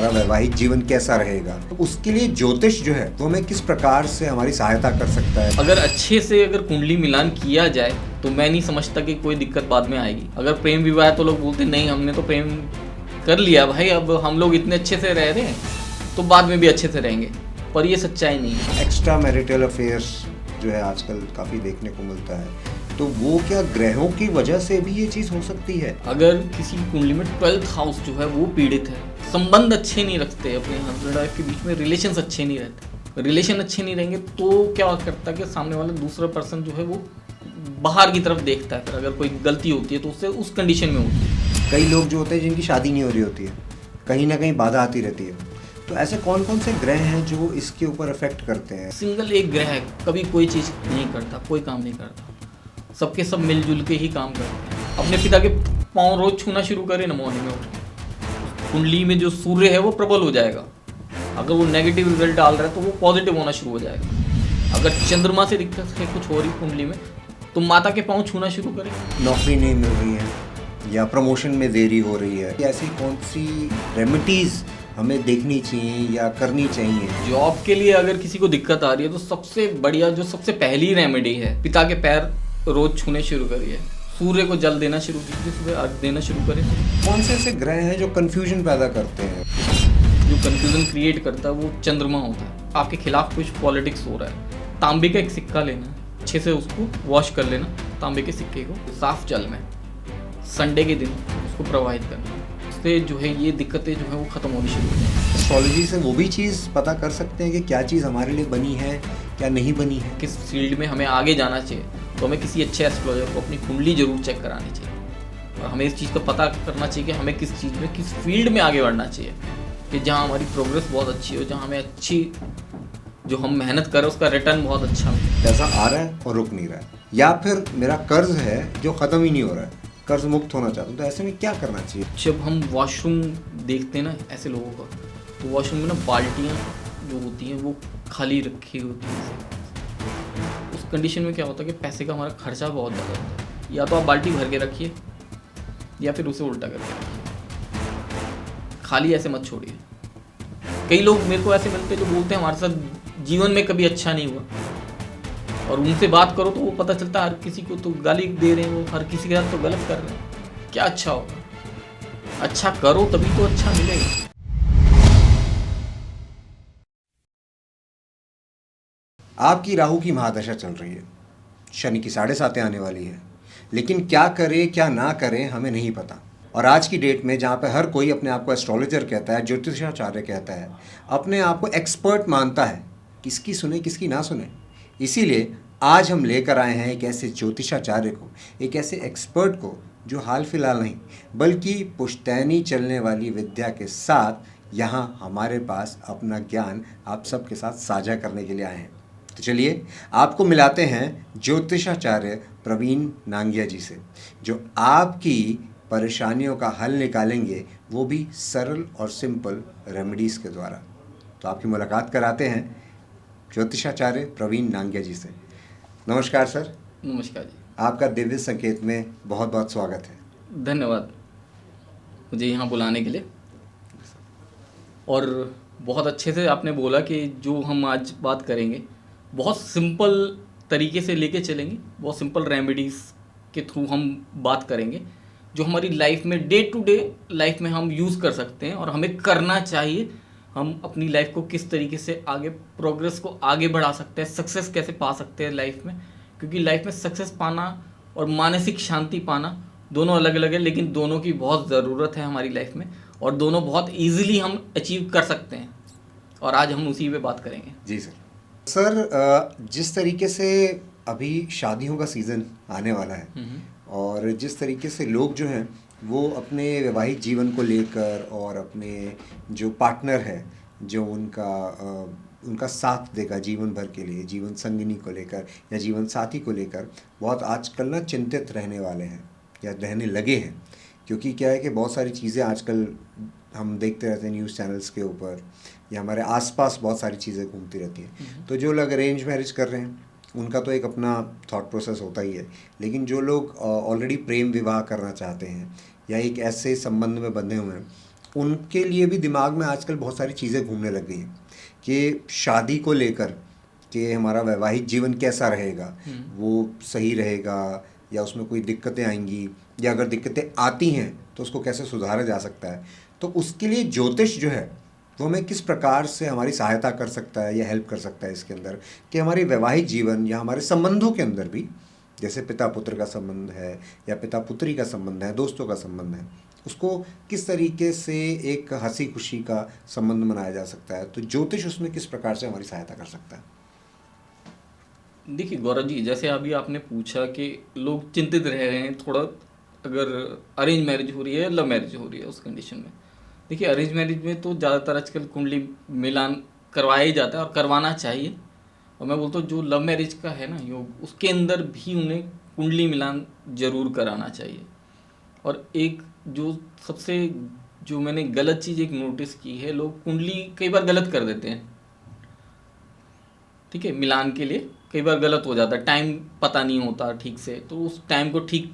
हमारा वैवाहिक जीवन कैसा रहेगा, तो उसके लिए ज्योतिष जो है वो हमें किस प्रकार से हमारी सहायता कर सकता है। अगर अच्छे से अगर कुंडली मिलान किया जाए तो मैं नहीं समझता कि कोई दिक्कत बाद में आएगी। अगर प्रेम विवाह है तो लोग बोलते नहीं हमने तो प्रेम कर लिया भाई, अब हम लोग इतने अच्छे से रह रहे हैं तो बाद में भी अच्छे से रहेंगे, पर ये सच्चाई नहीं है। एक्स्ट्रा मैरिटल अफेयर्स जो है आजकल काफ़ी देखने को मिलता है, तो वो क्या ग्रहों की वजह से भी ये चीज़ हो सकती है? अगर किसी की कुंडली में 12th हाउस जो है वो पीड़ित है, संबंध अच्छे नहीं रखते अपने हस्बैंड वाइफ के बीच में, रिलेशंस अच्छे नहीं रहते, रिलेशन अच्छे नहीं रहेंगे तो क्या करता है कि सामने वाला दूसरा पर्सन जो है वो बाहर की तरफ देखता है। फिर अगर कोई गलती होती है तो उससे उस कंडीशन में होती है। कई लोग जो होते हैं जिनकी शादी नहीं हो रही होती है, कहीं ना कहीं बाधा आती रहती है, तो ऐसे कौन कौन से ग्रह हैं जो इसके ऊपर अफेक्ट करते हैं? सिंगल एक ग्रह कभी कोई चीज़ नहीं करता, कोई काम नहीं करता, सबके सब मिलजुल के ही काम करते हैं। अपने पिता के पाँव रोज छूना शुरू करें ना मॉर्निंग में उठ के, कुंडली में जो सूर्य है वो प्रबल हो जाएगा। अगर वो नेगेटिव रिजल्ट डाल रहा है तो वो पॉजिटिव होना शुरू हो जाएगा। अगर चंद्रमा से दिक्कत है कुछ हो रही कुंडली में तो माता के पाँव छूना शुरू करें। नौकरी नहीं मिल रही है या प्रमोशन में देरी हो रही है, ऐसी कौन सी रेमेडीज हमें देखनी चाहिए या करनी चाहिए? जॉब के लिए अगर किसी को दिक्कत आ रही है तो सबसे बढ़िया जो सबसे पहली रेमेडी है, पिता के पैर रोज छूने शुरू करिए, सूर्य को जल देना शुरू कीजिए, सुबह अर्घ देना शुरू करें। कौन से ऐसे ग्रह हैं जो कंफ्यूजन पैदा करते हैं? जो कंफ्यूजन क्रिएट करता है वो चंद्रमा होता है। आपके खिलाफ कुछ पॉलिटिक्स हो रहा है, तांबे का एक सिक्का लेना, अच्छे से उसको वॉश कर लेना, तांबे के सिक्के को साफ जल में संडे के दिन उसको प्रवाहित करना, उससे जो है ये दिक्कतें जो है वो ख़त्म होनी शुरू हो जाएंगी। एस्ट्रोलॉजी से वो भी चीज़ पता कर सकते हैं कि क्या चीज़ हमारे लिए बनी है, क्या नहीं बनी है। किस फील्ड में हमें आगे जाना चाहिए तो हमें किसी अच्छे एस्ट्रोलॉजर को अपनी कुंडली जरूर चेक करानी चाहिए, और हमें इस चीज़ का पता करना चाहिए कि हमें किस चीज़ में किस फील्ड में आगे बढ़ना चाहिए, कि जहाँ हमारी प्रोग्रेस बहुत अच्छी हो, जहाँ हमें अच्छी जो हम मेहनत करें उसका रिटर्न बहुत अच्छा मिले। पैसा आ रहा है और रुक नहीं रहा है, या फिर मेरा कर्ज है जो ख़त्म ही नहीं हो रहा है, कर्ज मुक्त होना चाहता हूँ, तो ऐसे में क्या करना चाहिए? जब हम वॉशरूम देखते हैं ना ऐसे लोगों का, तो वॉशरूम में ना बाल्टियाँ जो होती हैं वो खाली रखी होती हैं। उस कंडीशन में क्या होता है कि पैसे का हमारा खर्चा बहुत ज़्यादा होता है। या तो आप बाल्टी भर के रखिए या फिर उसे उल्टा करके रखिए, खाली ऐसे मत छोड़िए। कई लोग मेरे को ऐसे मिलते हैं जो बोलते हैं हमारे साथ जीवन में कभी अच्छा नहीं हुआ, और उनसे बात करो तो वो पता चलता है हर किसी को तो गाली दे रहे हैं, वो हर किसी के साथ तो गलत कर रहे हैं। क्या अच्छा होगा? अच्छा करो तभी तो अच्छा मिलेगा। आपकी राहु की महादशा चल रही है, शनि की 7.5 आने वाली है, लेकिन क्या करें क्या ना करें हमें नहीं पता। और आज की डेट में जहाँ पे हर कोई अपने आप को एस्ट्रोलॉजर कहता है, ज्योतिषाचार्य कहता है, अपने आप को एक्सपर्ट मानता है, किसकी सुने किसकी ना सुने। इसीलिए आज हम लेकर आए हैं एक ऐसे ज्योतिषाचार्य को, एक ऐसे एक्सपर्ट को जो हाल फिलहाल नहीं बल्कि पुश्तैनी चलने वाली विद्या के साथ यहाँ हमारे पास अपना ज्ञान आप सबके साथ साझा करने के लिए आए हैं। तो चलिए आपको मिलाते हैं ज्योतिषाचार्य प्रवीण नांगिया जी से, जो आपकी परेशानियों का हल निकालेंगे, वो भी सरल और सिंपल रेमेडीज़ के द्वारा। तो आपकी मुलाकात कराते हैं ज्योतिषाचार्य प्रवीण नांगिया जी से। नमस्कार सर। नमस्कार जी। आपका दिव्य संकेत में बहुत बहुत स्वागत है। धन्यवाद मुझे यहाँ बुलाने के लिए। और बहुत अच्छे से आपने बोला कि जो हम आज बात करेंगे बहुत सिंपल तरीके से लेके चलेंगे, बहुत सिंपल रेमेडीज़ के थ्रू हम बात करेंगे जो हमारी लाइफ में डे टू डे लाइफ में हम यूज़ कर सकते हैं, और हमें करना चाहिए। हम अपनी लाइफ को किस तरीके से आगे प्रोग्रेस को आगे बढ़ा सकते हैं, सक्सेस कैसे पा सकते हैं लाइफ में, क्योंकि लाइफ में सक्सेस पाना और मानसिक शांति पाना दोनों अलग अलग है, लेकिन दोनों की बहुत ज़रूरत है हमारी लाइफ में, और दोनों बहुत ईजिली हम अचीव कर सकते हैं, और आज हम उसी पे बात करेंगे। जी सर। जिस तरीके से अभी शादियों का सीज़न आने वाला है, और जिस तरीके से लोग जो हैं वो अपने वैवाहिक जीवन को लेकर और अपने जो पार्टनर है जो उनका साथ देगा जीवन भर के लिए, जीवन संगिनी को लेकर या जीवन साथी को लेकर बहुत आजकल ना चिंतित रहने वाले हैं या रहने लगे हैं। क्योंकि क्या है कि बहुत सारी चीज़ें आजकल हम देखते रहते हैं न्यूज़ चैनल्स के ऊपर, या हमारे आसपास बहुत सारी चीज़ें घूमती रहती हैं। तो जो लोग अरेंज मैरिज कर रहे हैं उनका तो एक अपना थॉट प्रोसेस होता ही है, लेकिन जो लोग ऑलरेडी प्रेम विवाह करना चाहते हैं या एक ऐसे संबंध में बंधे हुए हैं उनके लिए भी दिमाग में आजकल बहुत सारी चीज़ें घूमने लग गई हैं कि शादी को लेकर कि हमारा वैवाहिक जीवन कैसा रहेगा, वो सही रहेगा या उसमें कोई दिक्कतें आएंगी, या अगर दिक्कतें आती हैं तो उसको कैसे सुधारा जा सकता है। तो उसके लिए ज्योतिष जो है वो हमें किस प्रकार से हमारी सहायता कर सकता है या हेल्प कर सकता है इसके अंदर, कि हमारे वैवाहिक जीवन या हमारे संबंधों के अंदर भी, जैसे पिता पुत्र का संबंध है या पिता पुत्री का संबंध है, दोस्तों का संबंध है, उसको किस तरीके से एक हंसी खुशी का संबंध बनाया जा सकता है। तो ज्योतिष उसमें किस प्रकार से हमारी सहायता कर सकता है। देखिए गौरव जी, जैसे अभी आपने पूछा कि लोग चिंतित रह रहे हैं थोड़ा, अगर अरेंज मैरिज हो रही है या लव मैरिज हो रही है उस कंडीशन में। देखिए अरेंज मैरिज में तो ज़्यादातर आजकल कुंडली मिलान करवाया ही जाता है और करवाना चाहिए। और मैं बोलता हूँ जो लव मैरिज का है ना योग, उसके अंदर भी उन्हें कुंडली मिलान जरूर कराना चाहिए। और एक जो सबसे जो मैंने गलत चीज़ एक नोटिस की है, लोग कुंडली कई बार गलत कर देते हैं, ठीक है, मिलान के लिए कई बार गलत हो जाता है, टाइम पता नहीं होता ठीक से, तो उस टाइम को ठीक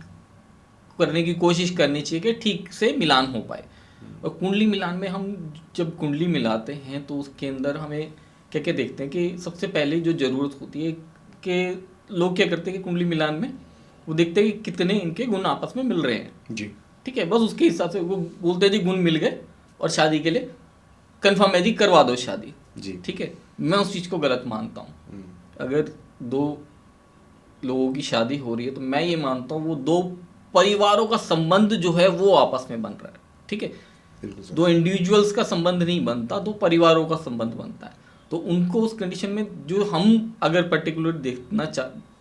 करने की कोशिश करनी चाहिए कि ठीक से मिलान हो पाए। और कुंडली मिलान में हम जब कुंडली मिलाते हैं तो उसके अंदर हमें क्या क्या देखते हैं कि सबसे पहले जो ज़रूरत होती है कि लोग क्या करते हैं कि कुंडली मिलान में वो देखते हैं कि कितने इनके गुण आपस में मिल रहे हैं जी। ठीक है, बस उसके हिसाब से वो बोलते हैं जी गुण मिल गए और शादी के लिए कंफर्म है जी, करवा दो शादी जी। ठीक है। मैं उस चीज़ को गलत मानता हूँ। अगर दो लोगों की शादी हो रही है तो मैं ये मानता हूँ वो दो परिवारों का संबंध जो है वो आपस में बन रहा है, ठीक है। बिल्कुल सर। दो इंडिविजुअल्स का संबंध नहीं बनता, दो परिवारों का संबंध बनता है। तो उनको उस कंडीशन में जो हम अगर पर्टिकुलर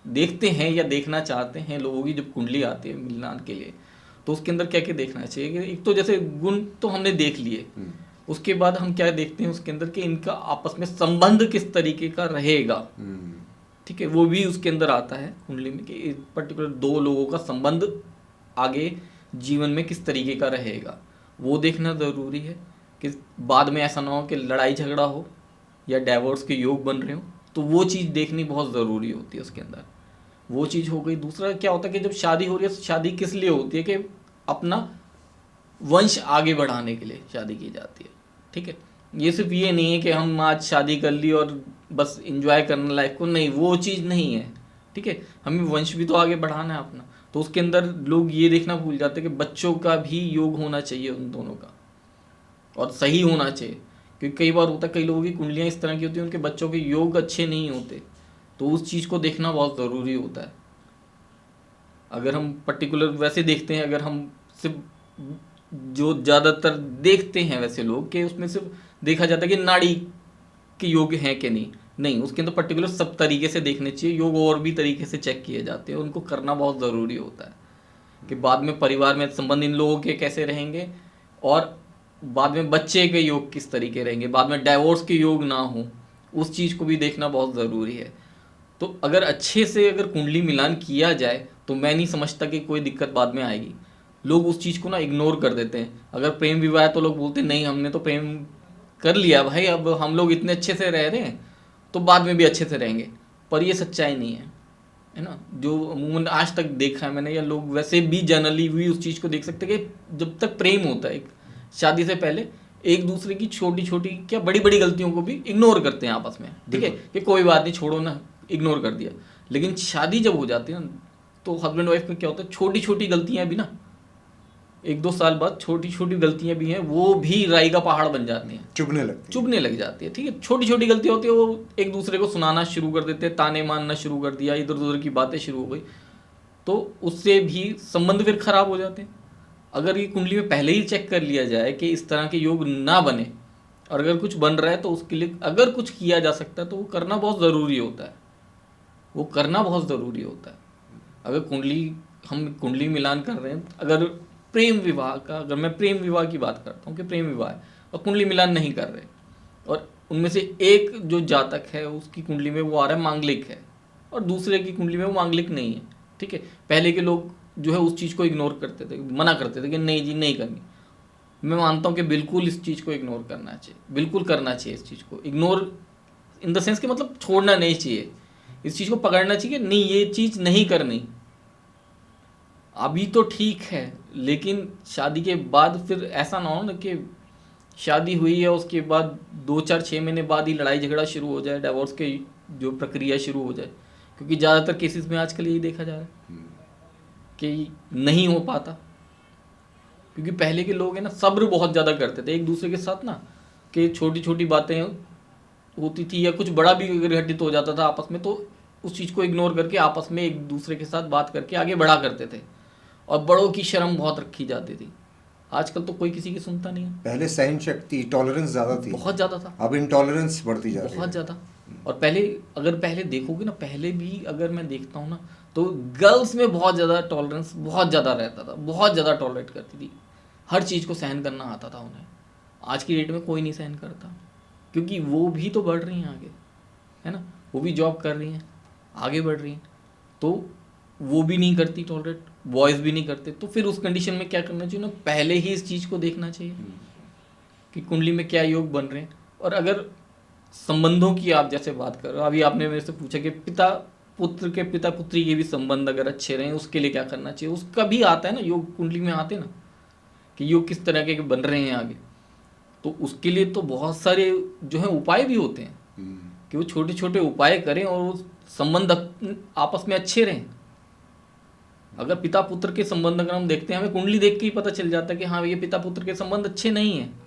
देखते हैं या देखना चाहते हैं लोगों की जब कुंडली आती है मिलान के लिए, तो उसके अंदर क्या क्या देखना चाहिए कि एक तो जैसे गुण तो हमने देख लिए, उसके बाद हम क्या देखते हैं उसके अंदर कि इनका आपस में संबंध किस तरीके का रहेगा, ठीक है, वो भी उसके अंदर आता है कुंडली में कि पर्टिकुलर दो लोगों का संबंध आगे जीवन में किस तरीके का रहेगा, वो देखना ज़रूरी है कि बाद में ऐसा ना हो कि लड़ाई झगड़ा हो या डाइवोर्स के योग बन रहे हो, तो वो चीज़ देखनी बहुत ज़रूरी होती है उसके अंदर। वो चीज़ हो गई। दूसरा क्या होता है कि जब शादी हो रही है तो शादी किस लिए होती है कि अपना वंश आगे बढ़ाने के लिए शादी की जाती है, ठीक है। ये सिर्फ ये नहीं है कि हम आज शादी कर ली और बस इंजॉय करने लायक को, नहीं, वो चीज़ नहीं है, ठीक है। हमें वंश भी तो आगे बढ़ाना है अपना। तो उसके अंदर लोग ये देखना भूल जाते हैं कि बच्चों का भी योग होना चाहिए उन दोनों का, और सही होना चाहिए। क्योंकि कई बार होता है कई लोगों की कुंडलियाँ इस तरह की होती हैं उनके बच्चों के योग अच्छे नहीं होते, तो उस चीज़ को देखना बहुत ज़रूरी होता है। अगर हम पर्टिकुलर वैसे देखते हैं, अगर हम सिर्फ जो ज़्यादातर देखते हैं वैसे लोग कि उसमें सिर्फ देखा जाता है कि नाड़ी के योग हैं कि नहीं, उसके अंदर पर्टिकुलर सब तरीके से देखने चाहिए योग, और भी तरीके से चेक किए जाते हैं, उनको करना बहुत ज़रूरी होता है कि बाद में परिवार में संबंध इन लोगों के कैसे रहेंगे और बाद में बच्चे के योग किस तरीके रहेंगे, बाद में डाइवोर्स के योग ना हो, उस चीज़ को भी देखना बहुत ज़रूरी है। तो अगर अच्छे से अगर कुंडली मिलान किया जाए तो मैं नहीं समझता कि कोई दिक्कत बाद में आएगी। लोग उस चीज़ को ना इग्नोर कर देते हैं। अगर प्रेम विवाह है तो लोग बोलते हैं नहीं हमने तो प्रेम कर लिया भाई, अब हम लोग इतने अच्छे से रह रहे हैं तो बाद में भी अच्छे से रहेंगे, पर ये सच्चाई नहीं है ना। जो अमूमन आज तक देखा है मैंने, या लोग वैसे भी जनरली भी उस चीज़ को देख सकते हैं कि जब तक प्रेम होता है शादी से पहले एक दूसरे की छोटी छोटी क्या बड़ी बड़ी गलतियों को भी इग्नोर करते हैं आपस में, ठीक है, कि कोई बात नहीं छोड़ो ना, इग्नोर कर दिया। लेकिन शादी जब हो जाती है ना तो हस्बैंड वाइफ में क्या होता है, छोटी छोटी गलतियां भी ना 1-2 साल बाद छोटी छोटी गलतियां भी हैं वो भी राई का पहाड़ बन जाती हैं, चुभने लग जाती है, ठीक है। छोटी छोटी गलतियां होती है, वो एक दूसरे को सुनाना शुरू कर देते हैं, ताने मारना शुरू कर दिया, इधर उधर की बातें शुरू हो गई, तो उससे भी संबंध फिर खराब हो जाते हैं। अगर ये कुंडली में पहले ही चेक कर लिया जाए कि इस तरह के योग ना बने, और अगर कुछ बन रहा है तो उसके लिए अगर कुछ किया जा सकता है तो वो करना बहुत ज़रूरी होता है, वो करना बहुत ज़रूरी होता है। अगर हम कुंडली मिलान कर रहे हैं, अगर प्रेम विवाह का, अगर मैं प्रेम विवाह की बात करता हूँ कि प्रेम विवाह है और कुंडली मिलान नहीं कर रहे, और उनमें से एक जो जातक है उसकी कुंडली में वो आ रहा है मांगलिक है और दूसरे की कुंडली में वो मांगलिक नहीं है, ठीक है। पहले के लोग जो है उस चीज़ को इग्नोर करते थे, मना करते थे कि नहीं जी नहीं करनी। मैं मानता हूँ कि बिल्कुल इस चीज़ को इग्नोर करना चाहिए, बिल्कुल करना चाहिए इस चीज़ को इग्नोर इन द सेंस कि मतलब छोड़ना नहीं चाहिए, इस चीज़ को पकड़ना चाहिए कि नहीं ये चीज़ नहीं करनी। अभी तो ठीक है लेकिन शादी के बाद फिर ऐसा ना हो ना कि शादी हुई है, उसके बाद 2 4 6 महीने बाद ही लड़ाई झगड़ा शुरू हो जाए, डिवोर्स के जो प्रक्रिया शुरू हो जाए, क्योंकि ज़्यादातर केसेस में आजकल यही देखा जा रहा है कि नहीं हो पाता। क्योंकि पहले के लोग हैं ना, सब्र बहुत ज़्यादा करते थे एक दूसरे के साथ ना, कि छोटी छोटी बातें होती थी या कुछ बड़ा भी अगर घटित हो जाता था आपस में, तो उस चीज़ को इग्नोर करके आपस में एक दूसरे के साथ बात करके आगे बढ़ा करते थे, और बड़ों की शर्म बहुत रखी जाती थी। आजकल तो कोई किसी की सुनता नहीं है, पहले सहन शक्ति, टॉलरेंस ज़्यादा थी, बहुत ज़्यादा था, अब इंटॉलरेंस बढ़ती जा रही बहुत है। ज़्यादा। और पहले देखोगे ना, पहले भी अगर मैं देखता हूँ ना, तो गर्ल्स में बहुत ज़्यादा टॉलरेंस बहुत ज़्यादा रहता था, बहुत ज़्यादा टॉलरेट करती थी, हर चीज़ को सहन करना आता था उन्हें। आज की डेट में कोई नहीं सहन करता, क्योंकि वो भी तो बढ़ रही हैं आगे, है ना, वो भी जॉब कर रही हैं, आगे बढ़ रही हैं, तो वो भी नहीं करती टॉलरेट, बॉयज़ भी नहीं करते। तो फिर उस कंडीशन में क्या करना चाहिए ना, पहले ही इस चीज़ को देखना चाहिए कि कुंडली में क्या योग बन रहे हैं। और अगर संबंधों की आप जैसे बात कर रहे हो, अभी आपने मेरे से पूछा कि पिता पुत्री के भी संबंध अगर अच्छे रहें, उसके लिए क्या करना चाहिए, उसका भी आता है ना, योग कुंडली में आते हैं ना कि योग किस तरह के बन रहे हैं आगे। तो उसके लिए तो बहुत सारे जो है उपाय भी होते हैं कि वो छोटे छोटे उपाय करें और वो संबंध आपस में अच्छे रहें। अगर पिता पुत्र के संबंध अगर हम देखते हैं, हमें कुंडली देख के ही पता चल जाता है कि हाँ, ये पिता पुत्र के संबंध अच्छे नहीं हैं,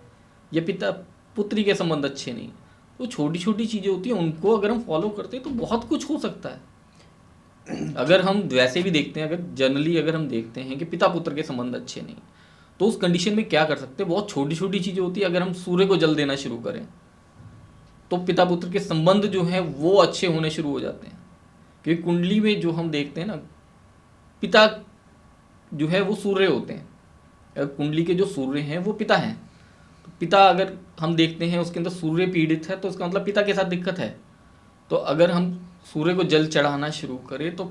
ये पिता पुत्री के संबंध अच्छे नहीं हैं। तो छोटी छोटी चीज़ें होती हैं, उनको अगर हम फॉलो करते हैं तो बहुत कुछ हो सकता है। अगर हम वैसे भी देखते हैं, अगर जनरली अगर हम देखते हैं कि पिता पुत्र के संबंध अच्छे नहीं, तो उस कंडीशन में क्या कर सकते हैं, बहुत छोटी छोटी चीज़ें होती है। अगर हम सूर्य को जल देना शुरू करें तो पिता पुत्र के संबंध जो हैं वो अच्छे होने शुरू हो जाते हैं। क्योंकि कुंडली में जो हम देखते हैं ना, पिता जो है वो सूर्य होते हैं, अगर कुंडली के जो सूर्य हैं वो पिता हैं, तो पिता अगर हम देखते हैं उसके अंदर सूर्य पीड़ित है, तो इसका मतलब पिता के साथ दिक्कत है। तो अगर हम सूर्य को जल चढ़ाना शुरू करें तो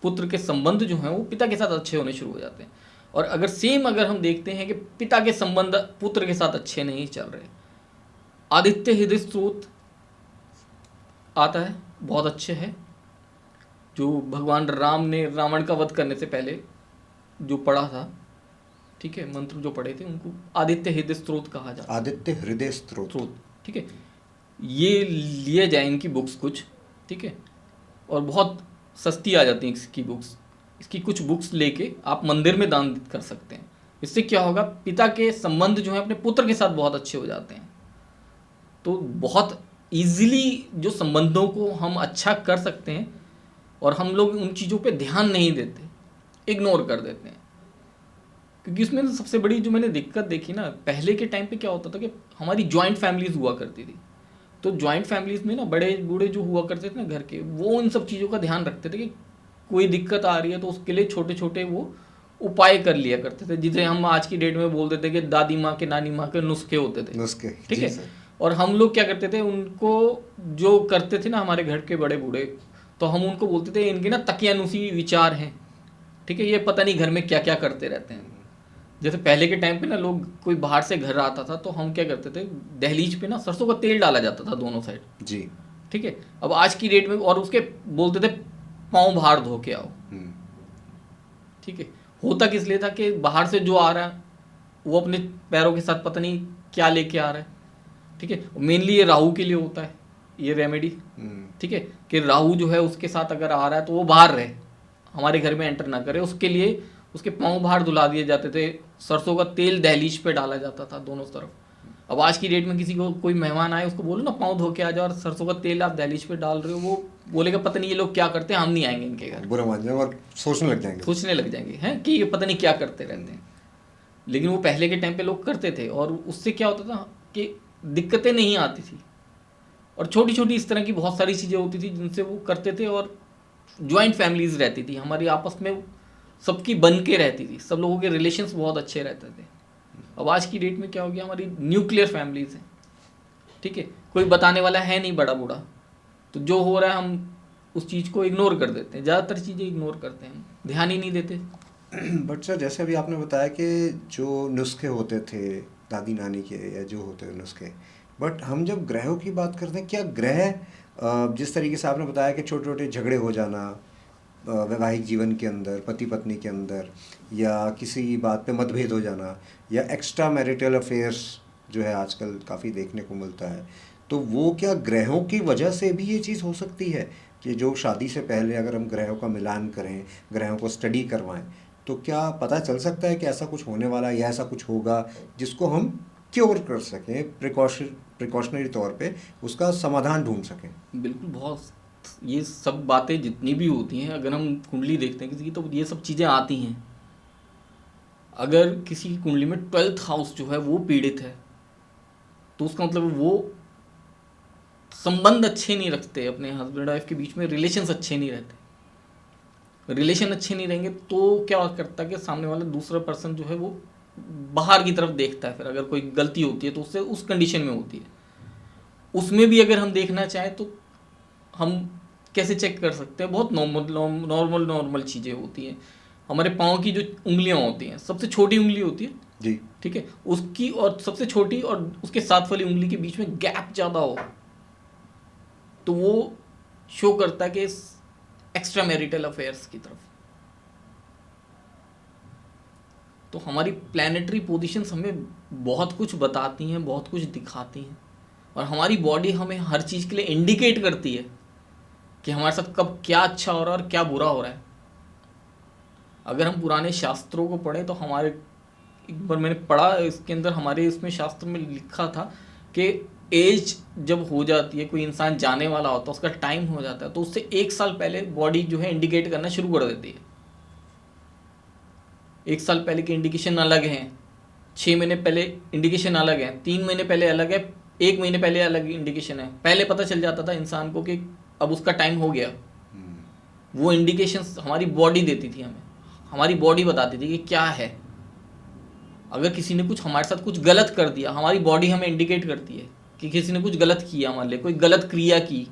पुत्र के संबंध जो हैं वो पिता के साथ अच्छे होने शुरू हो जाते हैं। और अगर सेम अगर हम देखते हैं कि पिता के संबंध पुत्र के साथ अच्छे नहीं चल रहे, आदित्य हृदय स्त्रोत आता है, बहुत अच्छे है, जो भगवान राम ने रावण का वध करने से पहले जो पढ़ा था, ठीक है, मंत्र जो पढ़े थे उनको आदित्य हृदय स्त्रोत कहा जाता है। आदित्य हृदय स्त्रोत, ठीक है, ये लिए जाए इनकी बुक्स कुछ, ठीक है, और बहुत सस्ती आ जाती हैं इसकी बुक्स। इसकी कुछ बुक्स लेके आप मंदिर में दान कर सकते हैं। इससे क्या होगा, पिता के संबंध जो है अपने पुत्र के साथ बहुत अच्छे हो जाते हैं। तो बहुत इजीली जो संबंधों को हम अच्छा कर सकते हैं, और हम लोग उन चीज़ों पे ध्यान नहीं देते, इग्नोर कर देते हैं। क्योंकि उसमें सबसे बड़ी जो मैंने दिक्कत देखी ना, पहले के टाइम पे क्या होता था कि हमारी जॉइंट फैमिलीज हुआ करती थी। तो जॉइंट फैमिलीज में ना बड़े बूढ़े जो हुआ करते थे ना घर के, वो इन सब चीज़ों का ध्यान रखते थे कि कोई दिक्कत आ रही है तो उसके लिए छोटे छोटे वो उपाय कर लिया करते थे, जिसे हम आज की डेट में बोलते थे कि दादी माँ के नानी माँ के नुस्खे होते थे, नुस्खे, ठीक जी है। सर। और हम लोग क्या करते थे, उनको जो करते थे ना हमारे घर के बड़े बूढ़े, तो हम उनको बोलते थे इनके ना तकियानुसी विचार हैं, ठीक है, ये पता नहीं घर में क्या क्या करते रहते हैं। जैसे पहले के टाइम पे ना लोग कोई बाहर से घर आता था तो हम क्या करते थे, दहलीज पे ना सरसों का तेल डाला जाता था दोनों साइड, जी। ठीक है। अब आज की डेट में और उसके बोलते थे पाँव बाहर धो के आओ, ठीक है। होता किस लिए था कि बाहर से जो आ रहा है वो अपने पैरों के साथ पता नहीं क्या लेके आ रहा है, ठीक है। मेनली ये राहु के लिए होता है ये रेमेडी, ठीक है, कि राहु जो है उसके साथ अगर आ रहा है तो वो बाहर रहे, हमारे घर में एंटर ना करे। उसके लिए उसके पाँव बाहर धुला दिए जाते थे, सरसों का तेल दहलीज पे डाला जाता था दोनों तरफ। अब आज की डेट में किसी को कोई मेहमान आए उसको बोलो ना पाँव धो के आ जाओ, और सरसों का तेल आप दहलीज पे डाल रहे हो, वो बोलेगा पता नहीं ये लोग क्या करते हैं, हम नहीं आएंगे इनके घर, बुरा मान जाएंगे और सोचने लग जाएंगे हैं कि ये पता नहीं क्या करते रहते हैं। लेकिन वो पहले के टाइम पे लोग करते थे, और उससे क्या होता था कि दिक्कतें नहीं आती थी, और छोटी छोटी इस तरह की बहुत सारी चीज़ें होती थी जिनसे वो करते थे। और जॉइंट फैमिलीज रहती थी हमारी, आपस में सबकी बन के रहती थी, सब लोगों के रिलेशंस बहुत अच्छे रहते थे। अब आज की डेट में क्या हो गया, हमारी न्यूक्लियर फैमिलीज हैं, ठीक है, कोई बताने वाला है नहीं बड़ा बूढ़ा, तो जो हो रहा है हम उस चीज़ को इग्नोर कर देते हैं, ज़्यादातर चीज़ें इग्नोर करते हैं, ध्यान ही नहीं देते। बट सर, जैसे अभी आपने बताया कि जो नुस्खे होते थे दादी नानी के या जो होते थे नुस्खे, बट हम जब ग्रहों की बात करते हैं, क्या ग्रह जिस तरीके से आपने बताया कि छोटे छोटे झगड़े हो जाना वैवाहिक जीवन के अंदर, पति पत्नी के अंदर, या किसी बात पे मतभेद हो जाना, या एक्स्ट्रा मैरिटल अफेयर्स जो है आजकल काफ़ी देखने को मिलता है, तो वो क्या ग्रहों की वजह से भी ये चीज़ हो सकती है कि जो शादी से पहले अगर हम ग्रहों का मिलान करें, ग्रहों को स्टडी करवाएं, तो क्या पता चल सकता है कि ऐसा कुछ होने वाला है या ऐसा कुछ होगा जिसको हम क्योर कर सकें, प्रिकॉशनरी तौर पे उसका समाधान ढूंढ सकें? बिल्कुल, बहुत ये सब बातें जितनी भी होती हैं, अगर हम कुंडली देखते हैं किसी की, तो ये सब चीज़ें आती हैं। अगर किसी की कुंडली में 12th हाउस जो है वो पीड़ित है, तो उसका मतलब वो संबंध अच्छे नहीं रखते, अपने हस्बैंड वाइफ के बीच में रिलेशंस अच्छे नहीं रहते। रिलेशन अच्छे नहीं रहेंगे तो क्या करता है कि सामने वाला दूसरा पर्सन जो है वो बाहर की तरफ देखता है। फिर अगर कोई गलती होती है तो उससे उस कंडीशन में होती है। उसमें भी अगर हम देखना चाहें तो हम कैसे चेक कर सकते हैं? बहुत नॉर्मल चीज़ें होती हैं। हमारे पाँव की जो उंगलियां होती हैं, सबसे छोटी उंगली होती है जी। ठीक है, उसकी और सबसे छोटी और उसके साथ वाली उंगली के बीच में गैप ज़्यादा हो, तो वो शो करता है कि एक्स्ट्रा मैरिटल अफेयर्स की तरफ। तो हमारी प्लैनेटरी पोजीशंस हमें बहुत कुछ बताती हैं, बहुत कुछ दिखाती हैं, और हमारी बॉडी हमें हर चीज़ के लिए इंडिकेट करती है कि हमारे साथ कब क्या अच्छा हो रहा है और क्या बुरा हो रहा है। अगर हम पुराने शास्त्रों को पढ़ें तो हमारे, एक बार मैंने पढ़ा इसके अंदर, हमारे इसमें शास्त्र में लिखा था कि एज जब हो जाती है, कोई इंसान जाने वाला होता है, उसका टाइम हो जाता है, तो उससे 1 साल पहले बॉडी जो है इंडिकेट करना शुरू कर देती है। 1 साल पहले के इंडिकेशन अलग हैं, 6 महीने पहले इंडिकेशन अलग है, 3 महीने पहले अलग है, 1 महीने पहले अलग इंडिकेशन है। पहले पता चल जाता था इंसान को कि अब उसका टाइम हो गया। वो इंडिकेशंस हमारी बॉडी देती थी हमें, हमारी बॉडी बताती थी कि क्या है। अगर किसी ने कुछ हमारे साथ कुछ गलत कर दिया, हमारी बॉडी हमें इंडिकेट करती है कि किसी ने कुछ गलत किया, हमारे लिए कोई गलत क्रिया की,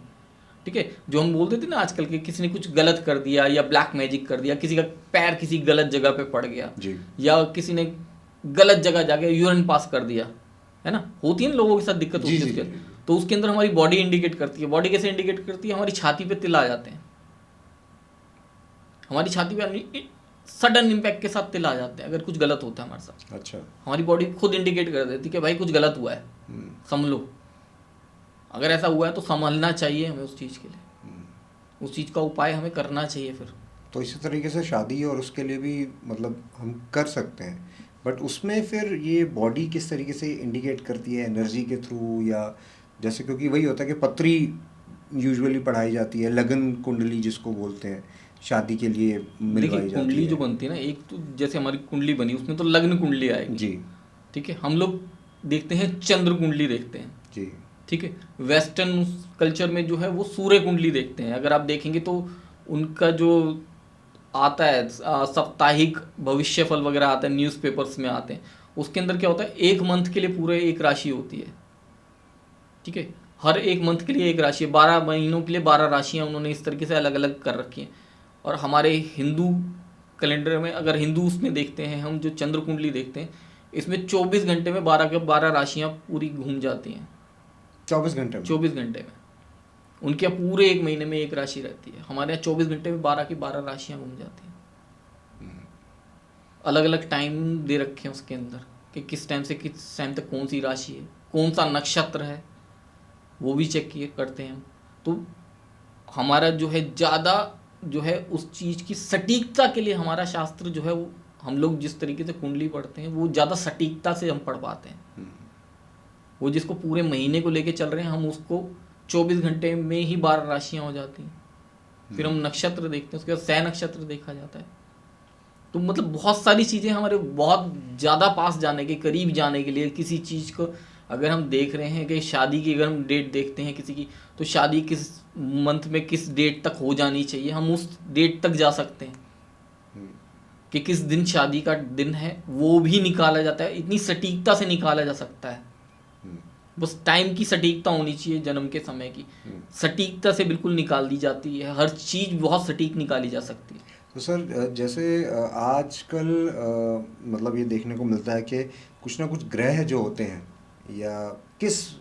ठीक है। जो हम बोलते थे ना आजकल के, किसी ने कुछ गलत कर दिया या ब्लैक मैजिक कर दिया, किसी का पैर किसी गलत जगह पे पड़ गया जी। या किसी ने गलत जगह जाके यूरिन पास कर दिया, है ना, होती है ना लोगों के साथ दिक्कत होती है उसके। तो उसके अंदर हमारी बॉडी इंडिकेट करती है। बॉडी कैसे इंडिकेट करती है? हमारी छाती पे तिल आ जाते हैं, हमारी छाती पे सडन इम्पैक्ट के साथ तिल आ जाते हैं अगर कुछ गलत होता है हमारे साथ। अच्छा। हमारी बॉडी खुद इंडिकेट कर देती है कि भाई कुछ गलत हुआ है, संभलो। अगर ऐसा हुआ है तो संभलना चाहिए हमें उस चीज़ के लिए, उस चीज़ का उपाय हमें करना चाहिए फिर। तो इसी तरीके से शादी और उसके लिए भी मतलब हम कर सकते हैं, बट उसमें फिर ये बॉडी किस तरीके से इंडिकेट करती है, एनर्जी के थ्रू या जैसे, क्योंकि वही होता है कि पत्री यूजुअली पढ़ाई जाती है, लगन कुंडली जिसको बोलते हैं, शादी के लिए मिलवाई जाती है। कुंडली जो बनती है ना, एक तो जैसे हमारी कुंडली बनी उसमें तो लग्न कुंडली आएगी जी, ठीक है। हम लोग देखते हैं चंद्र कुंडली देखते हैं जी, ठीक है। वेस्टर्न कल्चर में जो है वो सूर्य कुंडली देखते हैं। अगर आप देखेंगे तो उनका जो आता है साप्ताहिक भविष्यफल वगैरह आता है, न्यूज़पेपर्स में आते हैं, उसके अंदर क्या होता है, 1 मंथ के लिए पूरे एक राशि होती है ठीक है। हर 1 मंथ के लिए एक राशि है, 12 महीनों के लिए 12 राशियाँ उन्होंने इस तरीके से अलग अलग कर रखी हैं। और हमारे हिंदू कैलेंडर में, अगर हिंदू उसमें देखते हैं हम, जो चंद्र कुंडली देखते हैं, इसमें 24 घंटे में 12 के 12 राशियाँ पूरी घूम जाती हैं। 24 घंटे में? 24 घंटे में। उनके यहाँ पूरे 1 महीने में एक राशि रहती है, हमारे यहाँ 24 घंटे में 12 की 12 राशियाँ घूम जाती हैं। अलग अलग टाइम दे रखे हैं उसके अंदर कि किस टाइम से किस टाइम तक कौन सी राशि है, कौन सा नक्षत्र है, वो भी चेक किए करते हैं हम। तो हमारा जो है ज़्यादा जो है उस चीज़ की सटीकता के लिए हमारा शास्त्र जो है वो, हम लोग जिस तरीके से कुंडली पढ़ते हैं वो ज़्यादा सटीकता से हम पढ़ पाते हैं। वो जिसको पूरे महीने को लेके चल रहे हैं, हम उसको 24 घंटे में ही 12 राशियाँ हो जाती हैं। फिर हम नक्षत्र देखते हैं, उसके बाद सह नक्षत्र देखा जाता है। तो मतलब बहुत सारी चीज़ें हमारे बहुत ज़्यादा पास जाने के, करीब जाने के लिए, किसी चीज़ को अगर हम देख रहे हैं कि शादी की अगर हम डेट देखते हैं किसी की, तो शादी किस मंथ में किस डेट तक हो जानी चाहिए, हम उस डेट तक जा सकते हैं कि किस दिन शादी का दिन है, वो भी निकाला जाता है। इतनी सटीकता से निकाला जा सकता है। बस टाइम की सटीकता होनी चाहिए, जन्म के समय की सटीकता से बिल्कुल निकाल दी जाती है। हर चीज़ बहुत सटीक निकाली जा सकती है। तो सर जैसे आजकल मतलब ये देखने को मिलता है कि कुछ ना कुछ ग्रह जो होते हैं, या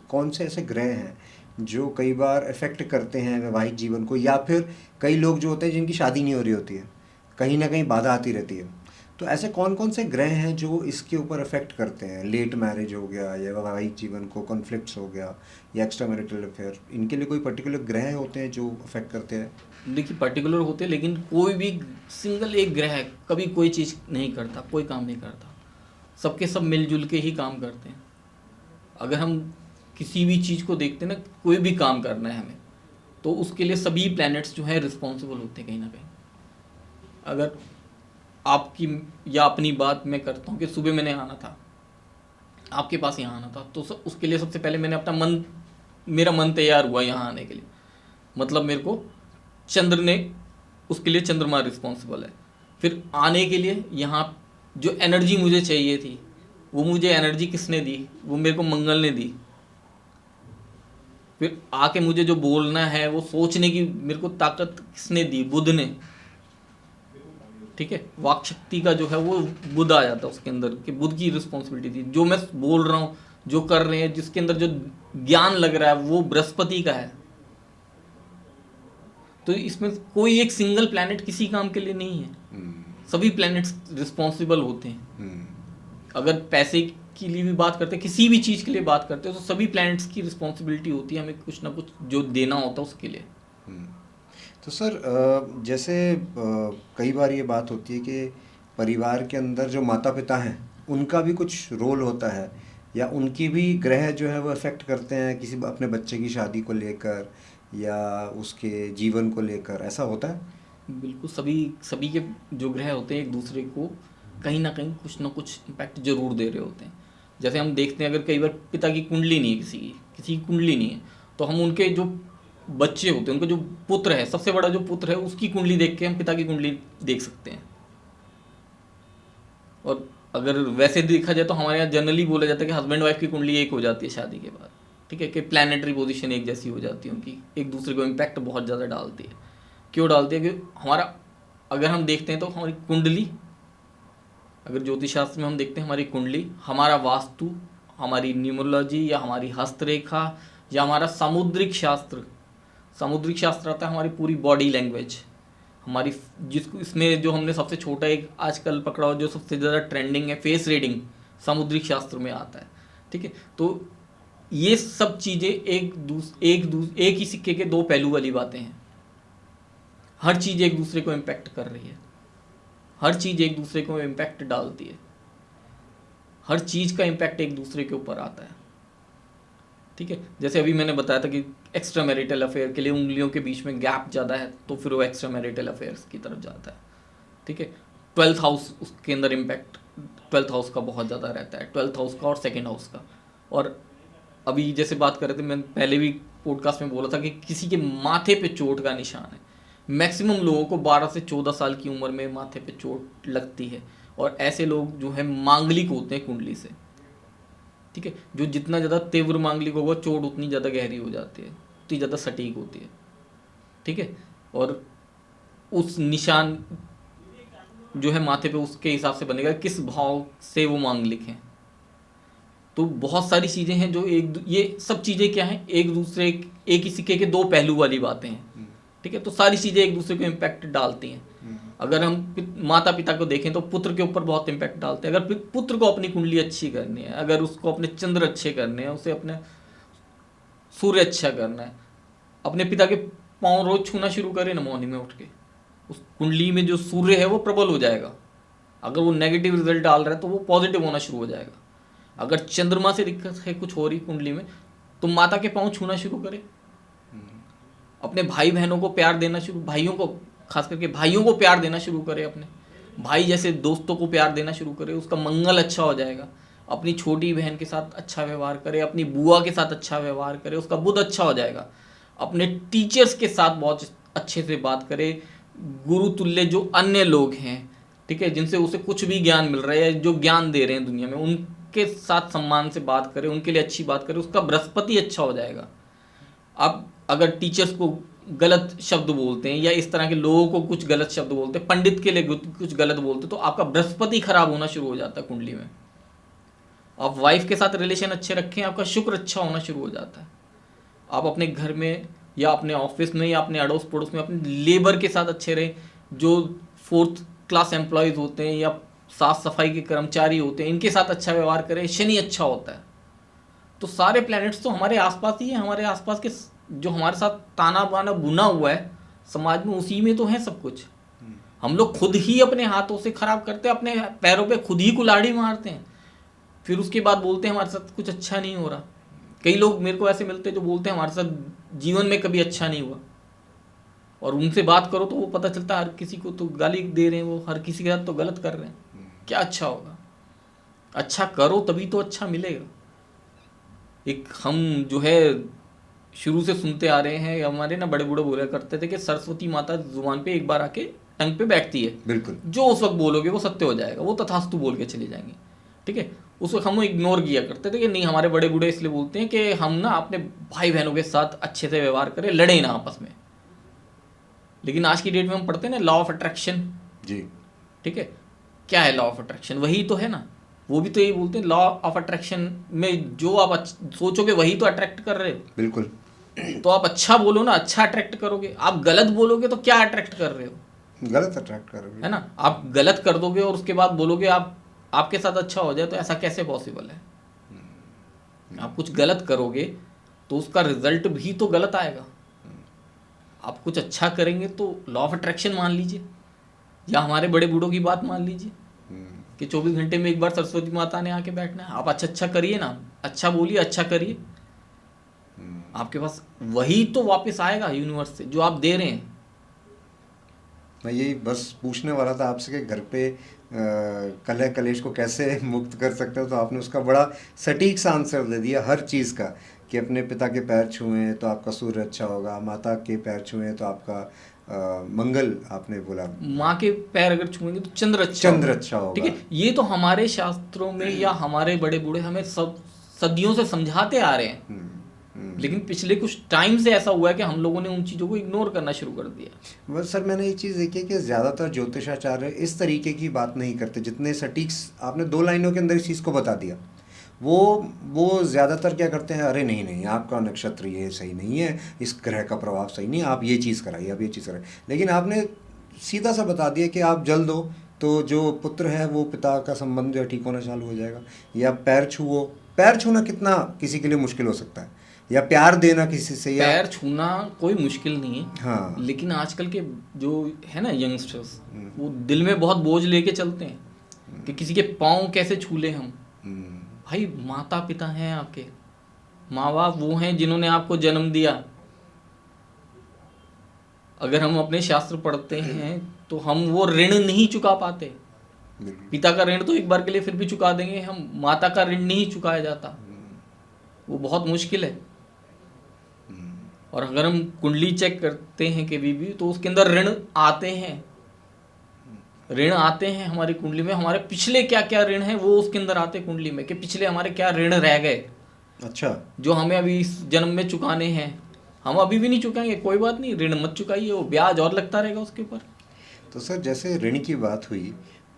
कौन से ऐसे ग्रह हैं जो कई बार इफ़ेक्ट करते हैं वैवाहिक जीवन को, या फिर कई लोग जो होते हैं जिनकी शादी नहीं हो रही होती है, कहीं ना कहीं बाधा आती रहती है। तो ऐसे कौन कौन से ग्रह हैं जो इसके ऊपर अफेक्ट करते हैं? लेट मैरिज हो गया, या वैवाहिक जीवन को कॉन्फ्लिक्ट्स हो गया, या एक्स्ट्रा मैरिटल अफेयर, इनके लिए कोई पर्टिकुलर ग्रह होते हैं जो अफेक्ट करते हैं? देखिए पर्टिकुलर होते हैं, लेकिन कोई भी सिंगल एक ग्रह कभी कोई चीज़ नहीं करता, कोई काम नहीं करता। सबके सब मिलजुल के ही काम करते हैं। अगर हम किसी भी चीज़ को देखते हैं ना, कोई भी काम करना है हमें, तो उसके लिए सभी प्लैनेट्स जो है रिस्पॉन्सिबल होते हैं कहीं ना कहीं। अगर आपकी या अपनी बात मैं करता हूँ कि सुबह मैंने आना था, आपके पास यहाँ आना था, तो उसके लिए सबसे पहले मैंने अपना मन, मेरा मन तैयार हुआ यहाँ आने के लिए, मतलब मेरे को चंद्र ने, उसके लिए चंद्रमा रिस्पॉन्सिबल है। फिर आने के लिए यहाँ जो एनर्जी मुझे चाहिए थी, वो मुझे एनर्जी किसने दी? वो मेरे को मंगल ने दी। फिर आके मुझे जो बोलना है, वो सोचने की मेरे को ताकत किसने दी? बुध ने। ठीक है, वाक शक्ति का जो है वो बुध आ जाता है उसके अंदर, कि बुध की रिस्पॉन्सिबिलिटी थी। जो मैं बोल रहा हूँ, जो कर रहे हैं, जिसके अंदर जो ज्ञान लग रहा है, वो बृहस्पति का है। तो इसमें कोई एक सिंगल प्लैनेट किसी काम के लिए नहीं है, सभी प्लैनेट्स रिस्पॉन्सिबल होते हैं। अगर पैसे के लिए भी बात करते हैं, किसी भी चीज़ के लिए बात करते हैं, तो सभी प्लैनेट्स की रिस्पॉन्सिबिलिटी होती है, हमें कुछ ना कुछ जो देना होता है उसके लिए। तो सर जैसे कई बार ये बात होती है कि परिवार के अंदर जो माता पिता हैं उनका भी कुछ रोल होता है, या उनकी भी ग्रह जो है वो अफेक्ट करते हैं किसी अपने बच्चे की शादी को लेकर या उसके जीवन को लेकर, ऐसा होता है? बिल्कुल, सभी सभी के जो ग्रह होते हैं एक दूसरे को कहीं ना कुछ इम्पैक्ट जरूर दे रहे होते हैं। जैसे हम देखते हैं, अगर कई बार पिता की कुंडली नहीं है, किसी की कुंडली नहीं है, तो हम उनके जो बच्चे होते हैं, उनका जो पुत्र है, सबसे बड़ा जो पुत्र है, उसकी कुंडली देख के हम पिता की कुंडली देख सकते हैं। और अगर वैसे देखा जाए तो हमारे यहाँ जनरली बोला जाता है कि हस्बैंड वाइफ की कुंडली एक हो जाती है शादी के बाद। ठीक है, कि प्लानिटरी पोजीशन एक जैसी हो जाती है उनकी, एक दूसरे को इम्पैक्ट बहुत ज़्यादा डालती है। क्यों डालती है? कि हमारा, अगर हम देखते हैं तो हमारी कुंडली, अगर ज्योतिष शास्त्र में हम देखते हैं हमारी कुंडली, हमारा वास्तु, हमारी न्यूमरोलॉजी, या हमारी हस्तरेखा, या हमारा सामुद्रिक शास्त्र आता है हमारी पूरी बॉडी लैंग्वेज, हमारी जिसको इसमें जो हमने सबसे छोटा एक आजकल पकड़ा हो, जो सबसे ज़्यादा ट्रेंडिंग है, फेस रीडिंग, सामुद्रिक शास्त्र में आता है। ठीक है, तो ये सब चीज़ें एक ही सिक्के के दो पहलू वाली बातें हैं। हर चीज़ एक दूसरे को इम्पैक्ट कर रही है, हर चीज़ एक दूसरे को इम्पैक्ट डालती है, हर चीज़ का इम्पैक्ट एक दूसरे के ऊपर आता है। ठीक है, जैसे अभी मैंने बताया था कि एक्स्ट्रा मैरिटल अफेयर के लिए उंगलियों के बीच में गैप ज़्यादा है, तो फिर वो एक्स्ट्रा मैरिटल अफेयर्स की तरफ जाता है। ठीक है, 12th हाउस, उसके अंदर इम्पैक्ट 12th हाउस का बहुत ज़्यादा रहता है, 12th हाउस का और 2nd हाउस का। और अभी जैसे बात कर रहे थे, मैं पहले भी पॉडकास्ट में बोला था कि किसी के माथे पे चोट का निशान है। मैक्सिमम लोगों को 12 से 14 साल की उम्र में माथे पे चोट लगती है, और ऐसे लोग जो है मांगलिक होते हैं कुंडली से। ठीक है, जो जितना ज़्यादा तीव्र मांगलिक होगा, चोट उतनी ज़्यादा गहरी हो जाती है, उतनी ज़्यादा सटीक होती है। ठीक है, और उस निशान जो है माथे पे, उसके हिसाब से बनेगा किस भाव से वो मांगलिक हैं। तो बहुत सारी चीज़ें हैं जो ये सब चीज़ें क्या हैं, एक ही सिक्के के दो पहलू वाली बातें हैं। ठीक है, तो सारी चीज़ें एक दूसरे को इम्पैक्ट डालती हैं। अगर हम माता पिता को देखें तो पुत्र के ऊपर बहुत इम्पैक्ट डालते हैं। अगर पुत्र को अपनी कुंडली अच्छी करनी है, अगर उसको अपने चंद्र अच्छे करने हैं, उसे अपने सूर्य अच्छा करना है, अपने पिता के पाँव रोज छूना शुरू करें ना मॉर्निंग में उठ के, उस कुंडली में जो सूर्य है वो प्रबल हो जाएगा। अगर वो नेगेटिव रिजल्ट डाल रहा है तो वो पॉजिटिव होना शुरू हो जाएगा। अगर चंद्रमा से दिक्कत है कुछ हो रही कुंडली में, तो माता के पाँव छूना शुरू करें, अपने भाई बहनों को प्यार देना शुरू, भाइयों को, खास करके भाइयों को प्यार देना शुरू करे, अपने भाई जैसे दोस्तों को प्यार देना शुरू करे, उसका मंगल अच्छा हो जाएगा। अपनी छोटी बहन के साथ अच्छा व्यवहार करे, अपनी बुआ के साथ अच्छा व्यवहार करे, उसका बुध अच्छा हो जाएगा। अपने टीचर्स के साथ बहुत अच्छे से बात करे, गुरु तुल्य जो अन्य लोग हैं, ठीक है, जिनसे उसे कुछ भी ज्ञान मिल रहा है, जो ज्ञान दे रहे हैं दुनिया में, उनके साथ सम्मान से बात करे, उनके लिए अच्छी बात करे, उसका बृहस्पति अच्छा हो जाएगा। आप अगर टीचर्स को गलत शब्द बोलते हैं, या इस तरह के लोगों को कुछ गलत शब्द बोलते हैं, पंडित के लिए कुछ गलत बोलते हैं, तो आपका बृहस्पति खराब होना शुरू हो जाता है कुंडली में। आप वाइफ के साथ रिलेशन अच्छे रखें, आपका शुक्र अच्छा होना शुरू हो जाता है। आप अपने घर में या अपने ऑफिस में या अपने अड़ोस पड़ोस में अपने लेबर के साथ अच्छे रहें, जो 4th क्लास एम्प्लॉयज़ होते हैं या साफ सफाई के कर्मचारी होते हैं, इनके साथ अच्छा व्यवहार करें, शनि अच्छा होता है। तो सारे प्लैनेट्स तो हमारे आसपास ही है, हमारे आसपास के जो हमारे साथ ताना बाना बुना हुआ है समाज में, उसी में तो है सब कुछ। हम लोग खुद ही अपने हाथों से खराब करते हैं, अपने पैरों पे खुद ही कुल्हाड़ी मारते हैं, फिर उसके बाद बोलते हैं हमारे साथ कुछ अच्छा नहीं हो रहा। कई लोग मेरे को ऐसे मिलते हैं जो बोलते हैं हमारे साथ जीवन में कभी अच्छा नहीं हुआ, और उनसे बात करो तो वो पता चलता है हर किसी को तो गाली दे रहे हैं, वो हर किसी के साथ तो गलत कर रहे हैं। क्या अच्छा होगा? अच्छा करो तभी तो अच्छा मिलेगा। एक हम जो है शुरू से सुनते आ रहे हैं, हमारे ना बड़े बूढ़े बोला करते थे कि सरस्वती माता जुबान पे एक बार आके टंग पे बैठती है, बिल्कुल। जो उस वक्त बोलोगे वो सत्य हो जाएगा, वो तथास्तु बोल के चले जाएंगे। ठीक है, उस वक्त हम इग्नोर किया करते थे कि नहीं, हमारे बड़े बूढ़े इसलिए बोलते हैं कि हम ना अपने भाई बहनों के साथ अच्छे से व्यवहार करें, लड़े ना आपस में। लेकिन आज की डेट में हम पढ़ते हैं ना लॉ ऑफ अट्रैक्शन। जी। ठीक है, क्या है लॉ ऑफ अट्रैक्शन? वही तो है ना, वो भी तो यही बोलते हैं लॉ ऑफ अट्रैक्शन में जो आप सोचोगे वही तो अट्रैक्ट कर रहे हो। बिल्कुल। तो आप अच्छा बोलो ना, अच्छा अट्रैक्ट करोगे। आप गलत बोलोगे तो क्या अट्रैक्ट कर रहे हो? गलत अट्रैक्ट करोगे, है ना। आप गलत कर दोगे और उसके बाद बोलोगे आप आपके साथ अच्छा हो जाए, तो ऐसा कैसे पॉसिबल है? आप कुछ गलत करोगे तो उसका रिजल्ट भी तो गलत आएगा। आप कुछ अच्छा करेंगे तो लॉ ऑफ अट्रैक्शन मान लीजिए, या हमारे बड़े बूढ़ों की बात मान लीजिए कि 24 घंटे में एक बार सरस्वती माता ने आके बैठना है। आप अच्छा अच्छा करिए ना, अच्छा बोलिए, अच्छा करिए, आपके पास वही तो वापस आएगा यूनिवर्स से जो आप दे रहे हैं। मैं यही बस पूछने वाला था आपसे कि घर पे कलह कलेश को कैसे मुक्त कर सकते हो, तो आपने उसका बड़ा सटीक सा आंसर दे दिया हर चीज़ का, कि अपने पिता के पैर छुएं तो आपका सूर्य अच्छा होगा, माता के पैर छुएं तो आपका मंगल, आपने बोला माँ के पैर अगर छुएंगे तो चंद्र चंद्र अच्छा होगा। ठीक है, ये तो हमारे शास्त्रों में या हमारे बड़े बूढ़े हमें सब सदियों से समझाते आ रहे हैं। लेकिन पिछले कुछ टाइम से ऐसा हुआ है कि हम लोगों ने उन चीज़ों को इग्नोर करना शुरू कर दिया। बस सर, मैंने ये चीज़ देखी है कि ज़्यादातर ज्योतिषाचार्य इस तरीके की बात नहीं करते, जितने सटीक आपने 2 लाइनों के अंदर इस चीज़ को बता दिया। वो ज़्यादातर क्या करते हैं, अरे नहीं नहीं, आपका नक्षत्र ये सही नहीं है, इस ग्रह का प्रभाव सही नहीं है, आप ये चीज़ कराइए, आप ये चीज़ कराइए। लेकिन आपने सीधा सा बता दिया कि आप जल दो तो जो पुत्र है वो पिता का संबंध जो है ठीक होना चालू हो जाएगा, या पैर छुओ। पैर छूना कितना किसी के लिए मुश्किल हो सकता है, या प्यार देना किसी से, या पैर छूना कोई मुश्किल नहीं है। हाँ। लेकिन आजकल के जो है ना यंगस्टर्स, वो दिल में बहुत बोझ लेके चलते हैं कि किसी के पाँव कैसे छू लें हम। भाई माता पिता हैं आपके, माँ बाप वो हैं जिन्होंने आपको जन्म दिया। अगर हम अपने शास्त्र पढ़ते हैं तो हम वो ऋण नहीं चुका पाते। पिता का ऋण तो एक बार के लिए फिर भी चुका देंगे हम, माता का ऋण नहीं चुकाया जाता, वो बहुत मुश्किल है। और अगर हम कुंडली चेक करते हैं कभी भी तो उसके अंदर ऋण आते हैं, ऋण आते हैं हमारी कुंडली में। हमारे पिछले क्या क्या ऋण है वो उसके अंदर आते हैं कुंडली में, कि पिछले हमारे क्या ऋण रह गए, अच्छा, जो हमें अभी इस जन्म में चुकाने हैं। हम अभी भी नहीं चुकाएंगे, कोई बात नहीं, ऋण मत चुकाइए, वो ब्याज और लगता रहेगा उसके ऊपर। तो सर जैसे ऋण की बात हुई,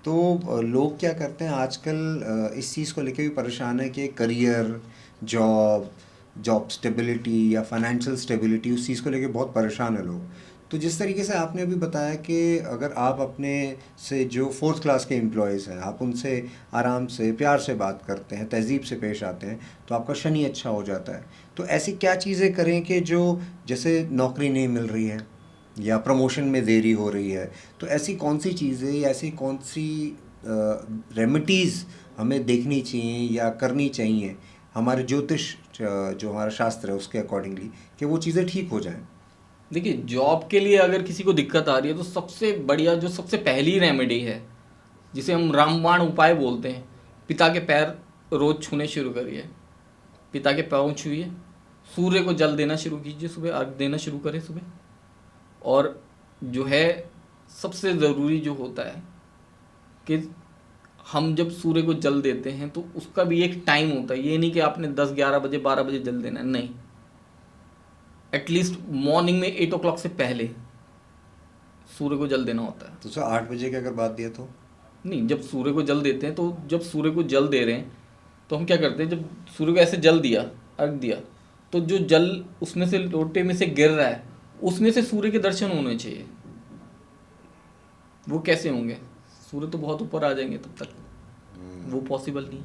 तो लोग क्या करते हैं आजकल, इस चीज़ को लेके भी परेशान है कि करियर, जॉब स्टेबिलिटी या फाइनेंशियल स्टेबिलिटी, उस चीज़ को लेके बहुत परेशान है लोग। तो जिस तरीके से आपने अभी बताया कि अगर आप अपने से जो 4th क्लास के एम्प्लॉयज़ हैं, आप उनसे आराम से प्यार से बात करते हैं, तहज़ीब से पेश आते हैं, तो आपका शनि अच्छा हो जाता है। तो ऐसी क्या चीज़ें करें कि जो, जैसे नौकरी नहीं मिल रही है या प्रमोशन में देरी हो रही है, तो ऐसी कौन सी चीज़ें या ऐसी कौन सी रेमेडीज़ हमें देखनी चाहिए या करनी चाहिए हमारे ज्योतिष जो हमारा शास्त्र है उसके अकॉर्डिंगली, कि वो चीज़ें ठीक हो जाएं? देखिए, जॉब के लिए अगर किसी को दिक्कत आ रही है तो सबसे बढ़िया जो सबसे पहली रेमेडी है, जिसे हम रामबाण उपाय बोलते हैं, पिता के पैर रोज़ छूने शुरू करिए। पिता के पैरों छूइए, सूर्य को जल देना शुरू कीजिए, सुबह अर्घ देना शुरू करें सुबह। और जो है सबसे ज़रूरी जो होता है कि हम जब सूर्य को जल देते हैं तो उसका भी एक टाइम होता है। ये नहीं कि आपने 10, 11 बजे, 12 बजे जल देना है, नहीं। एटलीस्ट मॉर्निंग में 8 o'clock से पहले सूर्य को जल देना होता है। तो सर 8 बजे की अगर बात दिया तो नहीं, जब सूर्य को जल देते हैं तो जब सूर्य को जल दे रहे हैं तो हम क्या करते हैं, जब सूर्य को ऐसे जल दिया, अर्घ दिया, तो जो जल उसमें से लोटे में से गिर रहा है उसमें से सूर्य के दर्शन होने चाहिए। वो कैसे होंगे? सूर्य तो बहुत ऊपर आ जाएंगे तब तक, वो पॉसिबल नहीं।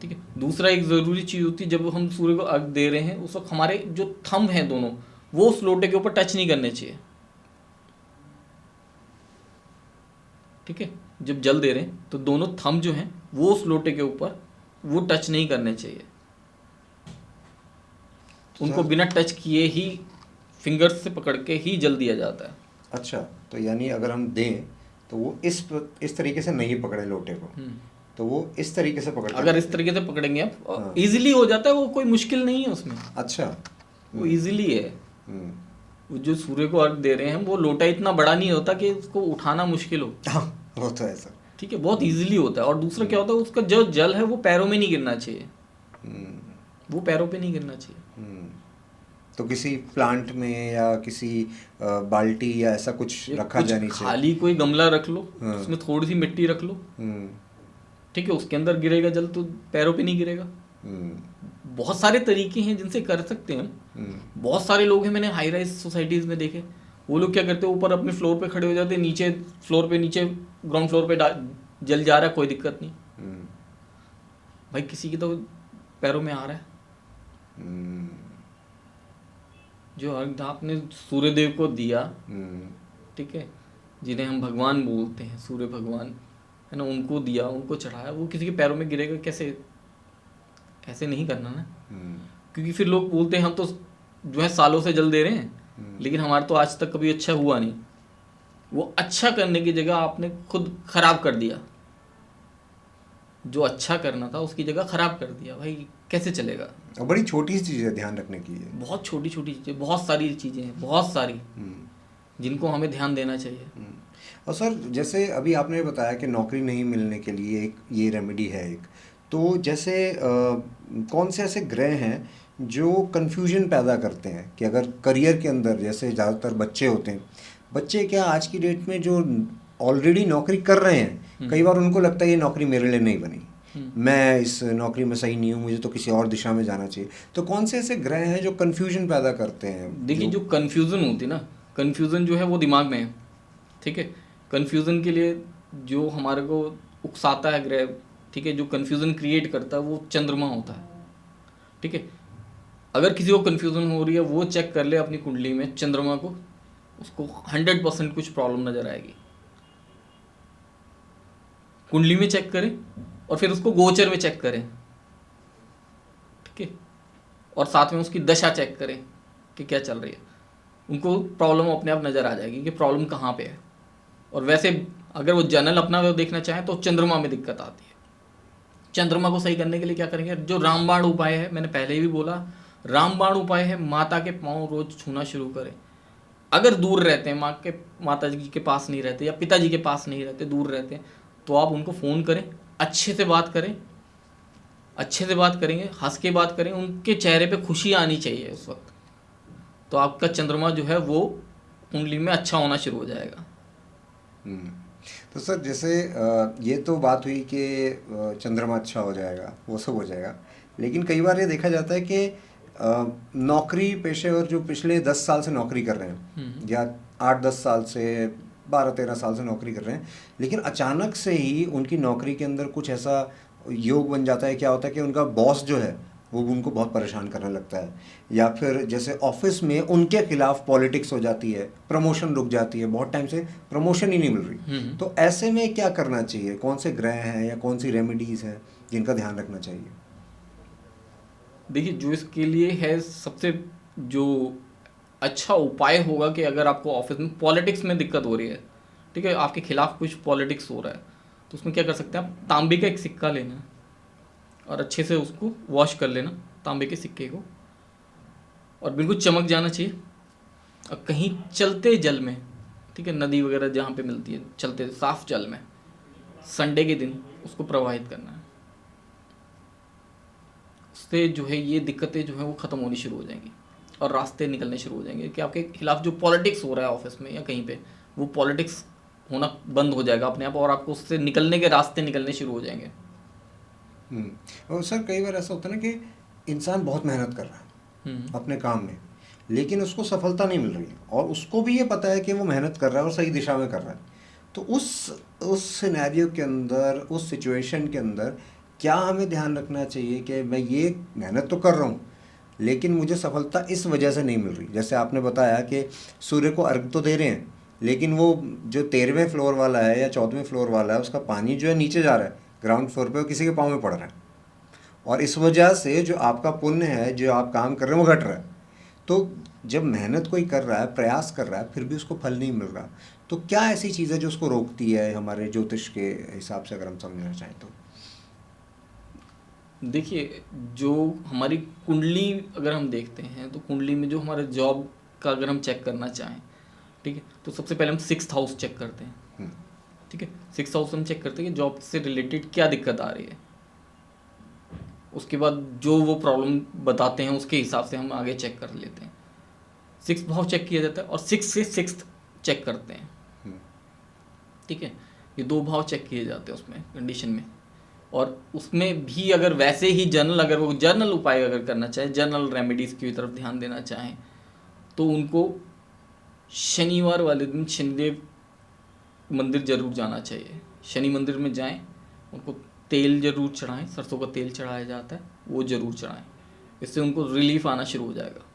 ठीक है, दूसरा एक ज़रूरी चीज़ होती है, जब हम सूर्य को अर्घ दे रहे हैं उस वक्त हमारे जो थंब हैं दोनों, वो उस लोटे के ऊपर टच नहीं करने चाहिए। ठीक है, जब जल दे रहे हैं तो दोनों थंब जो हैं वो उस लोटे के ऊपर वो टच नहीं करने चाहिए, उनको बिना टच किए ही फिंगर्स से पकड़ के ही जल दिया जाता है। अच्छा, तो यानी अगर हम दें तो वो इस तरीके से नहीं पकड़े लोटे को, तो वो इस तरीके से पकड़, अगर इस तरीके से पकड़ेंगे आप, हाँ। इजीली हो जाता है, वो कोई मुश्किल नहीं है उसमें। अच्छा, वो इजीली है। हम्म, वो जो सूर्य को अर्घ दे रहे हैं वो लोटा इतना बड़ा नहीं होता कि उसको उठाना मुश्किल हो। हाँ, वो तो है सर। ठीक है, बहुत इजीली होता है। और दूसरा क्या होता है, उसका जो जल है वो पैरों में नहीं गिरना चाहिए, वो पैरों पे नहीं गिरना चाहिए। तो किसी प्लांट में या किसी बाल्टी या ऐसा कुछ रखा कुछ जानी चाहिए? खाली कोई गमला रख लो, हाँ। उसमें थोड़ी सी मिट्टी रख लो, हम्म, ठीक है, उसके अंदर गिरेगा जल तो पैरों पे नहीं गिरेगा। बहुत सारे तरीके हैं जिनसे कर सकते हैं हम। बहुत सारे लोग हैं, मैंने हाई राइज सोसाइटीज़ में देखे, वो लोग क्या करते हैं, ऊपर अपने फ्लोर पे खड़े हो जाते हैं, नीचे फ्लोर पे, नीचे ग्राउंड फ्लोर पे जल जा रहा है, कोई दिक्कत नहीं। भाई किसी की तो पैरों में आ रहा है। जो अर्घ आपने सूर्य देव को दिया, ठीक है, जिन्हें हम भगवान बोलते हैं, सूर्य भगवान है ना, उनको दिया, उनको चढ़ाया, वो किसी के पैरों में गिरेगा कैसे? ऐसे नहीं करना ना। क्योंकि फिर लोग बोलते हैं हम तो जो है सालों से जल दे रहे हैं, लेकिन हमारा तो आज तक कभी अच्छा हुआ नहीं। वो अच्छा करने की जगह आपने खुद खराब कर दिया, जो अच्छा करना था उसकी जगह खराब कर दिया। भाई कैसे चलेगा? और बड़ी छोटी सी चीज़ है ध्यान रखने की है। बहुत छोटी छोटी चीज़ें, बहुत सारी चीज़ें हैं, बहुत सारी, जिनको हमें ध्यान देना चाहिए। और सर जैसे अभी आपने बताया कि नौकरी नहीं मिलने के लिए एक ये रेमेडी है एक, तो जैसे कौन से ऐसे ग्रह हैं जो कन्फ्यूजन पैदा करते हैं कि अगर करियर के अंदर, जैसे ज़्यादातर बच्चे होते हैं, बच्चे क्या आज की डेट में जो ऑलरेडी नौकरी कर रहे हैं, कई बार उनको लगता है ये नौकरी मेरे लिए नहीं बनी, मैं इस नौकरी में सही नहीं हूँ, मुझे तो किसी और दिशा में जाना चाहिए। तो कौन से ऐसे ग्रह हैं जो कन्फ्यूजन पैदा करते हैं? देखिए, जो कन्फ्यूज़न होती है ना, कन्फ्यूज़न जो है वो दिमाग में है। ठीक है, कन्फ्यूज़न के लिए जो हमारे को उकसाता है ग्रह, ठीक है, जो कन्फ्यूज़न क्रिएट करता है वो चंद्रमा होता है। ठीक है, अगर किसी को कन्फ्यूज़न हो रही है, वो चेक कर ले अपनी कुंडली में चंद्रमा को, उसको 100% कुछ प्रॉब्लम नज़र आएगी। कुंडली में चेक करें और फिर उसको गोचर में चेक करें, ठीक है, और साथ में उसकी दशा चेक करें कि क्या चल रही है। उनको प्रॉब्लम अपने आप नज़र आ जाएगी कि प्रॉब्लम कहाँ पे है। और वैसे अगर वो जनरल अपना वो देखना चाहें तो चंद्रमा में दिक्कत आती है। चंद्रमा को सही करने के लिए क्या करेंगे? जो रामबाण उपाय है, मैंने पहले भी बोला, रामबाण उपाय है, माता के पाँव रोज छूना शुरू करें। अगर दूर रहते हैं, माता जी के पास नहीं रहते या पिताजी के पास नहीं रहते, दूर रहते हैं, तो आप उनको फ़ोन करें, अच्छे से बात करें, अच्छे से बात करेंगे, हंस के बात करें, उनके चेहरे पे खुशी आनी चाहिए उस वक्त, तो आपका चंद्रमा जो है वो कुंडली में अच्छा होना शुरू हो जाएगा। तो सर जैसे ये तो बात हुई कि चंद्रमा अच्छा हो जाएगा, वो सब हो जाएगा, लेकिन कई बार ये देखा जाता है कि नौकरी पेशेवर जो पिछले 10 साल से नौकरी कर रहे हैं या 8-10 साल से 12-13 साल से नौकरी कर रहे हैं, लेकिन अचानक से ही उनकी नौकरी के अंदर कुछ ऐसा योग बन जाता है, क्या होता है कि उनका बॉस जो है वो उनको बहुत परेशान करने लगता है, या फिर जैसे ऑफिस में उनके खिलाफ पॉलिटिक्स हो जाती है, प्रमोशन रुक जाती है, बहुत टाइम से प्रमोशन ही नहीं मिल रही। तो ऐसे में क्या करना चाहिए? कौन से ग्रह हैं या कौन सी रेमेडीज़ हैं जिनका ध्यान रखना चाहिए? देखिए, जो इसके लिए है सबसे जो अच्छा उपाय होगा कि अगर आपको ऑफिस में पॉलिटिक्स में दिक्कत हो रही है, ठीक है, आपके खिलाफ कुछ पॉलिटिक्स हो रहा है, तो उसमें क्या कर सकते हैं आप? तांबे का एक सिक्का लेना और अच्छे से उसको वॉश कर लेना, तांबे के सिक्के को, और बिल्कुल चमक जाना चाहिए। और कहीं चलते जल में, ठीक है, नदी वगैरह जहाँ पे मिलती है, चलते साफ जल में संडे के दिन उसको प्रवाहित करना है। उससे जो है ये दिक्कतें जो है वो ख़त्म होनी शुरू हो जाएंगी और रास्ते निकलने शुरू हो जाएंगे कि आपके खिलाफ जो पॉलिटिक्स हो रहा है ऑफिस में या कहीं पे, वो पॉलिटिक्स होना बंद हो जाएगा अपने आप, और आपको उससे निकलने के रास्ते निकलने शुरू हो जाएंगे। और सर कई बार ऐसा होता है ना कि इंसान बहुत मेहनत कर रहा है अपने काम में, लेकिन उसको सफलता नहीं मिल रही है, और उसको भी ये पता है कि वो मेहनत कर रहा है और सही दिशा में कर रहा है, तो उस सिनेरियो के अंदर, उस सिचुएशन के अंदर क्या हमें ध्यान रखना चाहिए कि मैं ये मेहनत तो कर रहा हूँ लेकिन मुझे सफलता इस वजह से नहीं मिल रही। जैसे आपने बताया कि सूर्य को अर्घ तो दे रहे हैं लेकिन वो जो 13वें फ्लोर वाला है या 14वें फ्लोर वाला है उसका पानी जो है नीचे जा रहा है, ग्राउंड फ्लोर पे वो किसी के पाँव में पड़ रहा है, और इस वजह से जो आपका पुण्य है, जो आप काम कर रहे हैं, वो घट रहा है। तो जब मेहनत कोई कर रहा है, प्रयास कर रहा है, फिर भी उसको फल नहीं मिल रहा, तो क्या ऐसी चीज़ है जो उसको रोकती है हमारे ज्योतिष के हिसाब से, अगर हम समझना चाहें तो? देखिए, जो हमारी कुंडली अगर हम देखते हैं तो कुंडली में जो हमारे जॉब का अगर हम चेक करना चाहें, ठीक है, तो सबसे पहले हम 6th हाउस चेक करते हैं। ठीक है, 6th हाउस हम चेक करते हैं कि जॉब से रिलेटेड क्या दिक्कत आ रही है। उसके बाद जो वो प्रॉब्लम बताते हैं उसके हिसाब से हम आगे चेक कर लेते हैं। 6th भाव चेक किया जाता है और 6 से 6th चेक करते हैं। ठीक है, ये 2 भाव चेक किए जाते हैं उसमें कंडीशन में। और उसमें भी अगर वैसे ही जनरल, अगर वो जनरल उपाय अगर करना चाहे, जनरल रेमेडीज़ की तरफ ध्यान देना चाहें, तो उनको शनिवार वाले दिन शनिदेव मंदिर जरूर जाना चाहिए। शनि मंदिर में जाएं, उनको तेल जरूर चढ़ाएं, सरसों का तेल चढ़ाया जाता है, वो जरूर चढ़ाएं। इससे उनको रिलीफ आना शुरू हो जाएगा।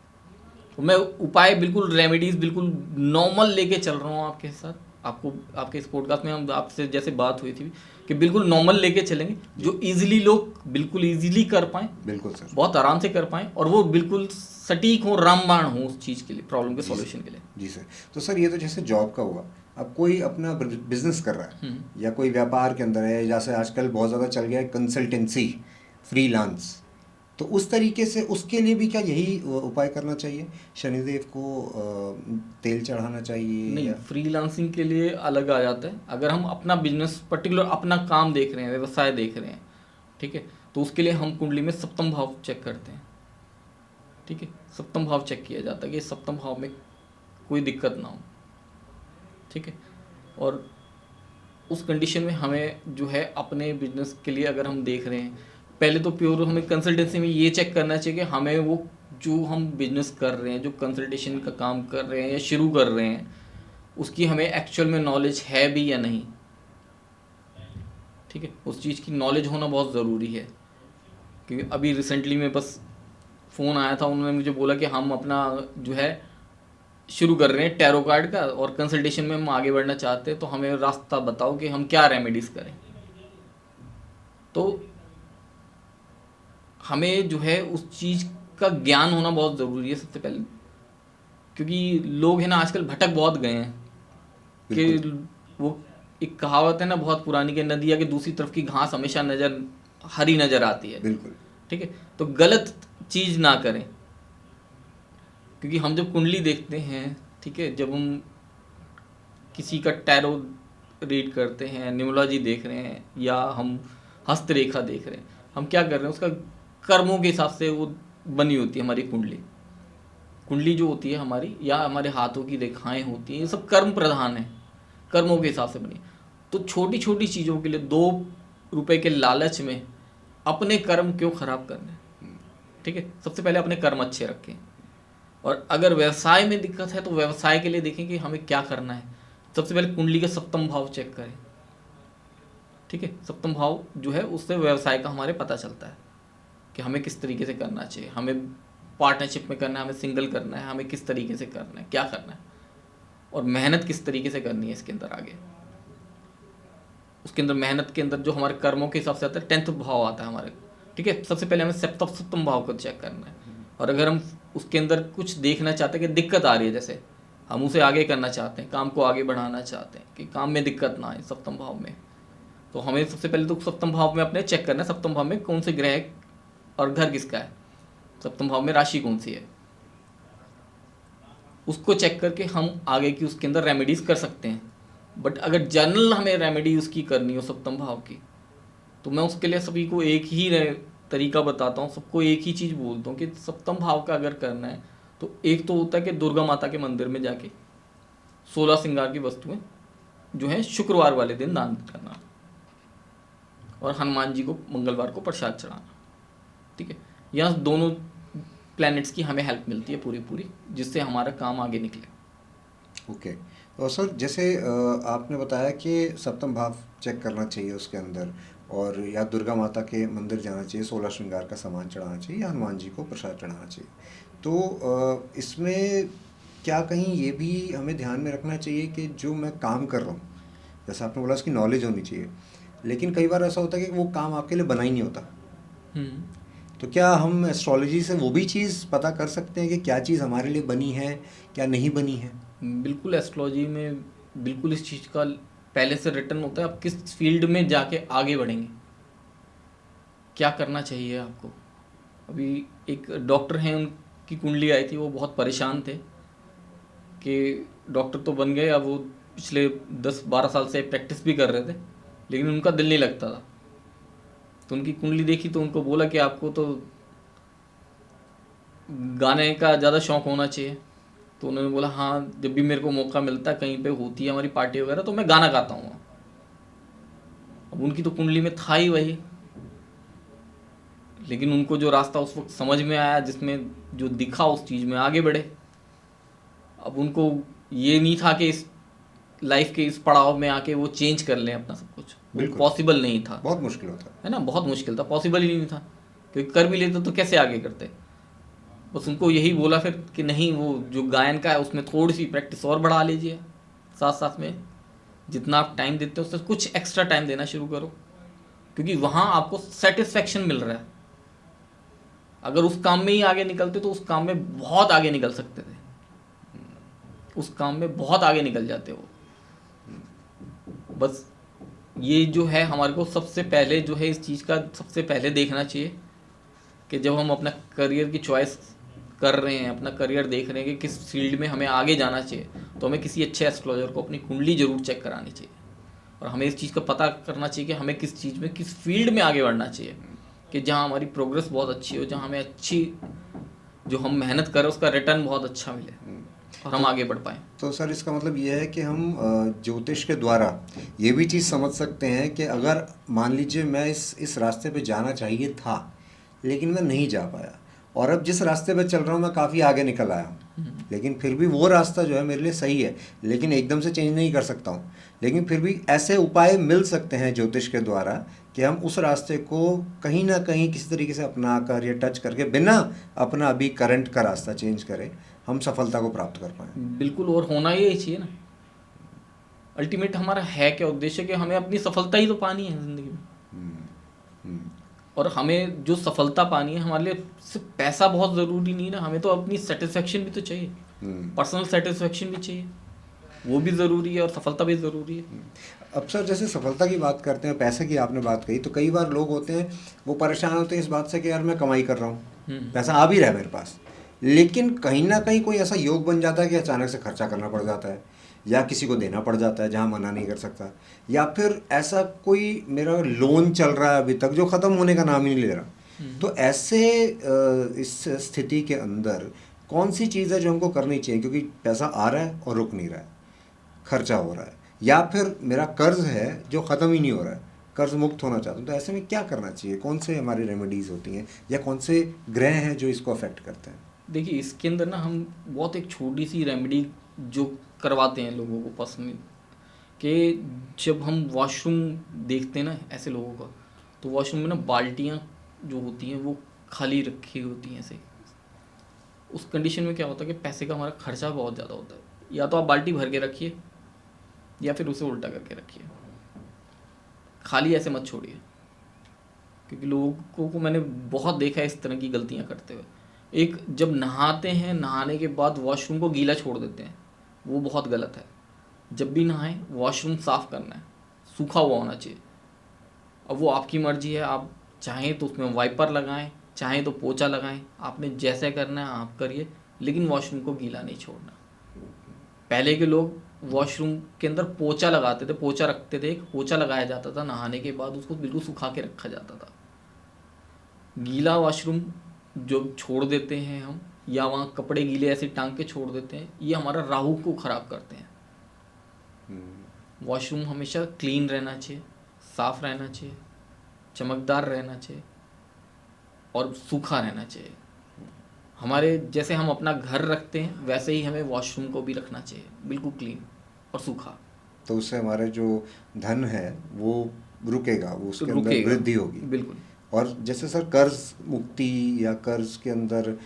तो मैं उपाय बिल्कुल, रेमेडीज़ बिल्कुल नॉर्मल लेके चल रहा हूँ आपके साथ। आपको आपके इस पॉडकास्ट में हम आपसे जैसे बात हुई थी कि बिल्कुल नॉर्मल लेके चलेंगे, जो इजीली लोग बिल्कुल इजीली कर पाएँ, बिल्कुल सर। बहुत आराम से कर पाएँ, और वो बिल्कुल सटीक हो, रामबाण हो उस चीज़ के लिए, प्रॉब्लम के सॉल्यूशन के लिए। जी सर। तो सर ये तो जैसे जॉब का हुआ, अब कोई अपना बिजनेस कर रहा है या कोई व्यापार के अंदर है, जैसे आजकल बहुत ज़्यादा चल गया है कंसल्टेंसी, फ्रीलांस, तो उस तरीके से उसके लिए भी क्या यही उपाय करना चाहिए? शनिदेव को तेल चढ़ाना चाहिए नहीं, या? फ्रीलांसिंग के लिए अलग आ जाता है। अगर हम अपना बिजनेस, पर्टिकुलर अपना काम देख रहे हैं, व्यवसाय देख रहे हैं, ठीक है, तो उसके लिए हम कुंडली में सप्तम भाव चेक करते हैं। ठीक है, सप्तम भाव चेक किया जाता है कि सप्तम भाव में कोई दिक्कत ना हो। ठीक है, और उस कंडीशन में हमें जो है अपने बिजनेस के लिए अगर हम देख रहे हैं, पहले तो प्योर हमें कंसल्टेंसी में ये चेक करना चाहिए कि हमें वो जो हम बिजनेस कर रहे हैं, जो कंसल्टेशन का काम कर रहे हैं या शुरू कर रहे हैं, उसकी हमें एक्चुअल में नॉलेज है भी या नहीं। ठीक है, उस चीज़ की नॉलेज होना बहुत ज़रूरी है। क्योंकि अभी रिसेंटली में बस फ़ोन आया था, उन्होंने मुझे बोला कि हम अपना जो है शुरू कर रहे हैं टैरो कार्ड का, और कंसल्टेशन में हम आगे बढ़ना चाहते हैं, तो हमें रास्ता बताओ कि हम क्या रेमेडीज़ करें। तो हमें जो है उस चीज़ का ज्ञान होना बहुत ज़रूरी है सबसे पहले। क्योंकि लोग हैं ना आजकल भटक बहुत गए हैं कि वो एक कहावत है ना बहुत पुरानी, कि नदिया के दूसरी तरफ की घास हमेशा हरी नज़र आती है। बिल्कुल। ठीक है, तो गलत चीज़ ना करें। क्योंकि हम जब कुंडली देखते हैं, ठीक है, जब हम किसी का टैरो रीड करते हैं, न्यूमरोलॉजी देख रहे हैं, या हम हस्तरेखा देख रहे हैं, हम क्या कर रहे हैं, उसका कर्मों के हिसाब से वो बनी होती है हमारी कुंडली। कुंडली जो होती है हमारी, या हमारे हाथों की रेखाएं होती हैं, ये सब कर्म प्रधान है, कर्मों के हिसाब से बनी। तो छोटी छोटी चीज़ों के लिए 2 रुपए के लालच में अपने कर्म क्यों खराब करने। ठीक है, सबसे पहले अपने कर्म अच्छे रखें। और अगर व्यवसाय में दिक्कत है तो व्यवसाय के लिए देखें कि हमें क्या करना है। सबसे पहले कुंडली का सप्तम भाव चेक करें। ठीक है, सप्तम भाव जो है उससे व्यवसाय का हमारे पता चलता है कि हमें किस तरीके से करना चाहिए, हमें पार्टनरशिप में करना है, हमें सिंगल करना है, हमें किस तरीके से करना है, क्या करना है, और मेहनत किस तरीके से करनी है इसके अंदर आगे। उसके अंदर मेहनत के अंदर जो हमारे कर्मों के हिसाब से आता है 10th भाव आता है हमारे। ठीक है, सबसे पहले हमें सप्तम भाव को चेक करना है। और अगर हम उसके अंदर कुछ देखना चाहते हैं कि दिक्कत आ रही है, जैसे हम उसे आगे करना चाहते हैं, काम को आगे बढ़ाना चाहते हैं कि काम में दिक्कत ना आए सप्तम भाव में, तो हमें सबसे पहले तो सप्तम भाव में अपने चेक करना है सप्तम भाव में कौन से ग्रह और घर किसका है, सप्तम भाव में राशि कौन सी है, उसको चेक करके हम आगे की उसके अंदर रेमेडीज़ कर सकते हैं। बट अगर जनरल हमें रेमेडी उसकी करनी हो सप्तम भाव की, तो मैं उसके लिए सभी को एक ही तरीका बताता हूँ, सबको एक ही चीज़ बोलता हूँ कि सप्तम भाव का अगर करना है तो एक तो होता है कि दुर्गा माता के मंदिर में जाके 16 श्रृंगार की वस्तुएं जो है शुक्रवार वाले दिन दान करना, और हनुमान जी को मंगलवार को प्रसाद चढ़ाना। ठीक है, यह दोनों प्लैनेट्स की हमें हेल्प मिलती है पूरी, जिससे हमारा काम आगे निकले। ओके। और सर जैसे आपने बताया कि सप्तम भाव चेक करना चाहिए उसके अंदर, और या दुर्गा माता के मंदिर जाना चाहिए, 16 श्रृंगार का सामान चढ़ाना चाहिए, या हनुमान जी को प्रसाद चढ़ाना चाहिए। तो इसमें क्या कहीं ये भी हमें ध्यान में रखना चाहिए कि जो मैं काम कर रहा हूँ, जैसे आपने बोला उसकी नॉलेज होनी चाहिए, लेकिन कई बार ऐसा होता है कि वो काम आपके लिए बना ही नहीं होता। हम्म। तो क्या हम एस्ट्रोलॉजी से वो भी चीज़ पता कर सकते हैं कि क्या चीज़ हमारे लिए बनी है, क्या नहीं बनी है? बिल्कुल, एस्ट्रोलॉजी में बिल्कुल इस चीज़ का पहले से रिटर्न होता है, आप किस फील्ड में जाके आगे बढ़ेंगे, क्या करना चाहिए आपको। अभी एक डॉक्टर हैं, उनकी कुंडली आई थी, वो बहुत परेशान थे कि डॉक्टर तो बन गए, अब वो पिछले 10-12 साल से प्रैक्टिस भी कर रहे थे, लेकिन उनका दिल नहीं लगता था। तो उनकी कुंडली देखी तो उनको बोला कि आपको तो गाने का ज़्यादा शौक होना चाहिए। तो उन्होंने बोला हाँ, जब भी मेरे को मौका मिलता है, कहीं पे होती है हमारी पार्टी वगैरह, तो मैं गाना गाता हूँ। अब उनकी तो कुंडली में था ही वही, लेकिन उनको जो रास्ता उस वक्त समझ में आया, जिसमें जो दिखा उस चीज़ में आगे बढ़े। अब उनको ये नहीं था कि इस लाइफ के इस पड़ाव में आके वो चेंज कर लें अपना सब कुछ, वो बिल्कुल। पॉसिबल नहीं था। बहुत मुश्किल होता है ना, बहुत मुश्किल था, पॉसिबल ही नहीं था, क्योंकि कर भी लेते तो कैसे आगे करते। बस उनको यही बोला फिर कि नहीं, वो जो गायन का है उसमें थोड़ी सी प्रैक्टिस और बढ़ा लीजिए, साथ साथ में जितना आप टाइम देते हो उससे कुछ एक्स्ट्रा टाइम देना शुरू करो, क्योंकि वहाँ आपको सेटिस्फेक्शन मिल रहा है। अगर उस काम में ही आगे निकलते तो उस काम में बहुत आगे निकल सकते थे, उस काम में बहुत आगे निकल जाते हो। बस ये जो है हमारे को सबसे पहले जो है इस चीज़ का सबसे पहले देखना चाहिए कि जब हम अपना करियर की चॉइस कर रहे हैं, अपना करियर देख रहे हैं कि किस फील्ड में हमें आगे जाना चाहिए, तो हमें किसी अच्छे एस्ट्रोलॉजर को अपनी कुंडली जरूर चेक करानी चाहिए, और हमें इस चीज़ का पता करना चाहिए कि हमें किस चीज़ में, किस फील्ड में आगे बढ़ना चाहिए, कि जहाँ हमारी प्रोग्रेस बहुत अच्छी हो, जहाँ हमें अच्छी, जो हम मेहनत करें उसका रिटर्न बहुत अच्छा मिले और हम तो आगे बढ़ पाएँ। तो सर इसका मतलब ये है कि हम ज्योतिष के द्वारा ये भी चीज़ समझ सकते हैं कि अगर मान लीजिए मैं इस रास्ते पे जाना चाहिए था, लेकिन मैं नहीं जा पाया, और अब जिस रास्ते पे चल रहा हूँ मैं काफ़ी आगे निकल आया हूँ, लेकिन फिर भी वो रास्ता जो है मेरे लिए सही है, लेकिन एकदम से चेंज नहीं कर सकता हूँ, लेकिन फिर भी ऐसे उपाय मिल सकते हैं ज्योतिष के द्वारा कि हम उस रास्ते को कहीं ना कहीं किसी तरीके से अपना कर या टच करके, बिना अपना अभी करंट का रास्ता चेंज करें, हम सफलता को प्राप्त कर पाएँ। बिल्कुल, और होना ही यही चाहिए ना। अल्टीमेट हमारा है क्या उद्देश्य, कि हमें अपनी सफलता ही तो पानी है ज़िंदगी में। हम्म, और हमें जो सफलता पानी है, हमारे लिए सिर्फ पैसा बहुत ज़रूरी नहीं ना, हमें तो अपनी सेटिस्फेक्शन भी तो चाहिए, पर्सनल सेटिस्फेक्शन भी चाहिए, वो भी ज़रूरी है और सफलता भी ज़रूरी है। अब सर जैसे सफलता की बात करते हैं, पैसे की आपने बात कही, तो कई बार लोग होते हैं वो परेशान होते हैं इस बात से कि यार मैं कमाई कर रहा हूँ, पैसा आ भी रहा है मेरे पास, लेकिन कहीं ना कहीं कोई ऐसा योग बन जाता है कि अचानक से खर्चा करना पड़ जाता है, या किसी को देना पड़ जाता है जहाँ मना नहीं कर सकता, या फिर ऐसा कोई मेरा लोन चल रहा है अभी तक जो ख़त्म होने का नाम ही नहीं ले रहा। तो ऐसे इस स्थिति के अंदर कौन सी चीज़ है जो हमको करनी चाहिए, क्योंकि पैसा आ रहा है और रुक नहीं रहा है, खर्चा हो रहा है, या फिर मेरा कर्ज है जो ख़त्म ही नहीं हो रहा है, कर्ज मुक्त होना चाहता हूँ, तो ऐसे में क्या करना चाहिए, कौन से हमारी रेमेडीज़ होती हैं, या कौन से ग्रह हैं जो इसको अफेक्ट करते हैं? देखिए, इसके अंदर ना हम बहुत एक छोटी सी रेमेडी जो करवाते हैं लोगों को पर्सनली, कि जब हम वॉशरूम देखते हैं ना ऐसे लोगों का, तो वॉशरूम में ना बाल्टियाँ जो होती हैं वो खाली रखी होती हैं ऐसे। उस कंडीशन में क्या होता है कि पैसे का हमारा खर्चा बहुत ज़्यादा होता है। या तो आप बाल्टी भर के रखिए, या फिर उसे उल्टा करके रखिए, खाली ऐसे मत छोड़िए, क्योंकि लोगों को मैंने बहुत देखा है इस तरह की गलतियाँ करते हुए। एक, जब नहाते हैं, नहाने के बाद वॉशरूम को गीला छोड़ देते हैं, वो बहुत गलत है। जब भी नहाएं वॉशरूम साफ़ करना है, सूखा हुआ होना चाहिए। अब वो आपकी मर्ज़ी है, आप चाहें तो उसमें वाइपर लगाएं, चाहें तो पोछा लगाएं, आपने जैसे करना है आप करिए, लेकिन वॉशरूम को गीला नहीं छोड़ना। पहले के लोग वॉशरूम के अंदर पोछा लगाते थे, पोछा रखते थे, एक पोछा लगाया जाता था, नहाने के बाद उसको बिल्कुल सुखा के रखा जाता था। गीला वॉशरूम जो छोड़ देते हैं हम, या वहाँ कपड़े गीले ऐसे टांग के छोड़ देते हैं, ये हमारा राहु को ख़राब करते हैं। वॉशरूम हमेशा क्लीन रहना चाहिए, साफ़ रहना चाहिए, चमकदार रहना चाहिए और सूखा रहना चाहिए। हमारे जैसे हम अपना घर रखते हैं वैसे ही हमें वॉशरूम को भी रखना चाहिए, बिल्कुल क्लीन और सूखा। तो उससे हमारे जो धन है वो रुकेगा, वो उसके अंदर रुकेगा, वृद्धि होगी। बिल्कुल। और जैसे सर कर्ज मुक्ति या कर्ज के अंदर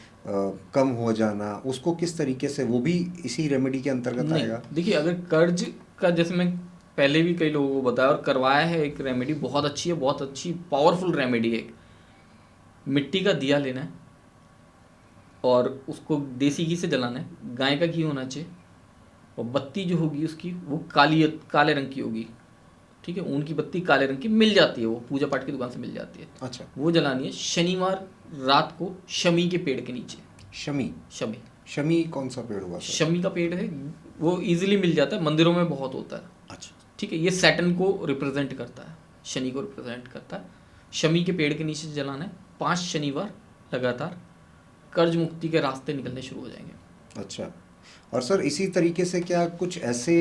कम हो जाना, उसको किस तरीके से, वो भी इसी रेमेडी के अंतर्गत नहीं, आएगा? देखिए अगर कर्ज का, जैसे मैं पहले भी कई लोगों को बताया और करवाया है, एक रेमेडी बहुत अच्छी है, बहुत अच्छी पावरफुल रेमेडी है। एक मिट्टी का दिया लेना है और उसको देसी घी से जलाना है, गाय का घी होना चाहिए, और बत्ती जो होगी उसकी वो काले रंग की होगी, ठीक है, ऊन की बत्ती काले रंग की मिल जाती है, वो पूजा पाठ की दुकान से मिल जाती है। अच्छा। वो जलानी है शनिवार रात को शमी के पेड़ के नीचे। शमी? शमी, शमी कौन सा पेड़ हुआ सर? शमी का पेड़ है, वो इजीली मिल जाता है, मंदिरों में बहुत होता है। अच्छा। ठीक है, ये सैटर्न को रिप्रेजेंट करता है, शनि को रिप्रेजेंट करता है। शमी के पेड़ के नीचे जलाना है 5 शनिवार लगातार, कर्ज मुक्ति के रास्ते निकलने शुरू हो जाएंगे। अच्छा। और सर इसी तरीके से क्या कुछ ऐसे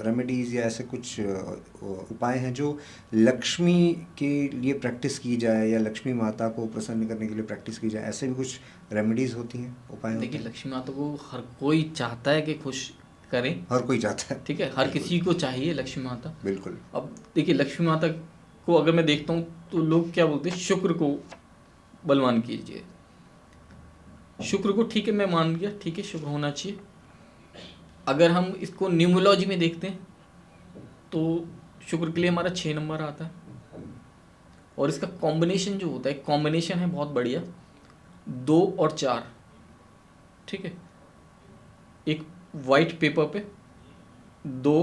रेमेडीज़ या ऐसे कुछ उपाय हैं जो लक्ष्मी के लिए प्रैक्टिस की जाए, या लक्ष्मी माता को प्रसन्न करने के लिए प्रैक्टिस की जाए, ऐसे भी कुछ रेमेडीज़ होती हैं, उपाय होते देखिए हैं? लक्ष्मी माता को हर कोई चाहता है कि खुश करें, हर कोई चाहता है। ठीक है, हर किसी को चाहिए लक्ष्मी माता। बिल्कुल। अब देखिए लक्ष्मी माता को अगर मैं देखता हूँ तो लोग क्या बोलते हैं, शुक्र को बलवान कीजिए। शुक्र को ठीक है, मैं मान गया, ठीक है, शुक्र होना चाहिए। अगर हम इसको न्यूमरोलॉजी में देखते हैं तो शुक्र के लिए हमारा 6 नंबर आता है, और इसका कॉम्बिनेशन जो होता है, कॉम्बिनेशन है बहुत बढ़िया, 2 और 4, ठीक है। एक वाइट पेपर पे 2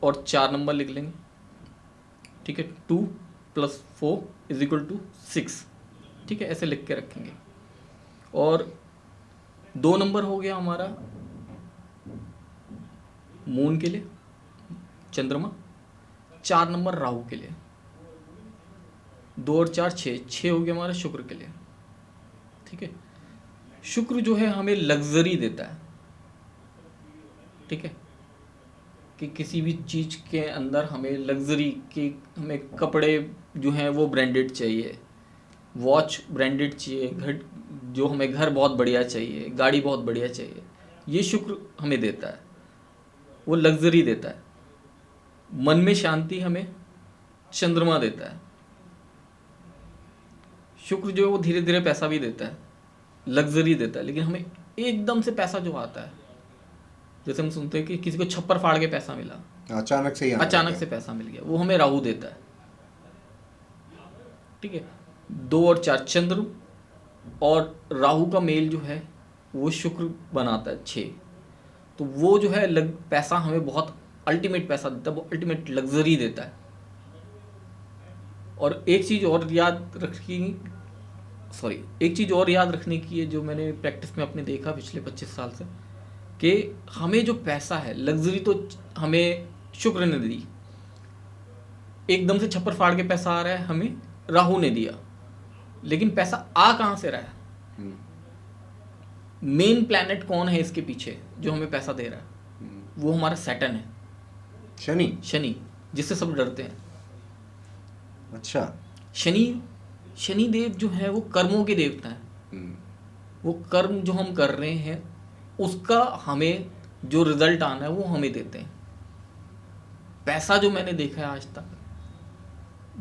और 4 नंबर लिख लेंगे, ठीक है, 2 + 4 = 6, ठीक है, ऐसे लिख के रखेंगे। और 2 नंबर हो गया हमारा मून के लिए, चंद्रमा। 4 नंबर राहु के लिए, 2 और 4 6 हो गया हमारा शुक्र के लिए, ठीक है। शुक्र जो है हमें लग्जरी देता है, ठीक है, कि किसी भी चीज़ के अंदर हमें लग्जरी की, हमें कपड़े जो हैं वो ब्रांडेड चाहिए, वॉच ब्रांडेड चाहिए, घर बहुत बढ़िया चाहिए, गाड़ी बहुत बढ़िया चाहिए, ये शुक्र हमें देता है, वो लग्जरी देता है। मन में शांति हमें चंद्रमा देता है। शुक्र जो है वो धीरे धीरे पैसा भी देता है, लग्जरी देता है, लेकिन हमें एकदम से पैसा जो आता है, जैसे हम सुनते हैं कि किसी को छप्पर फाड़ के पैसा मिला, अचानक से ही आने अचानक लगा। से पैसा मिल गया, वो हमें राहु देता है, ठीक है। 2 और 4 चंद्र और राहु का मेल जो है वो शुक्र बनाता है 6, तो वो जो है पैसा हमें बहुत अल्टीमेट पैसा देता है, वो अल्टीमेट लग्जरी देता है। और एक चीज़ और याद रखने की है, जो मैंने प्रैक्टिस में अपने देखा पिछले 25 साल से, कि हमें जो पैसा है, लग्जरी तो हमें शुक्र ने दी, एकदम से छप्पर फाड़ के पैसा आ रहा है हमें राहु ने दिया, लेकिन पैसा आ कहाँ से रहा है? मेन प्लैनेट कौन है इसके पीछे जो हमें पैसा दे रहा है? वो हमारा सैटर्न है, शनि, जिससे सब डरते हैं। अच्छा। शनि देव जो है वो कर्मों के देवता है। वो कर्म जो हम कर रहे हैं उसका हमें जो रिजल्ट आना है वो हमें देते हैं। पैसा जो मैंने देखा है आज तक,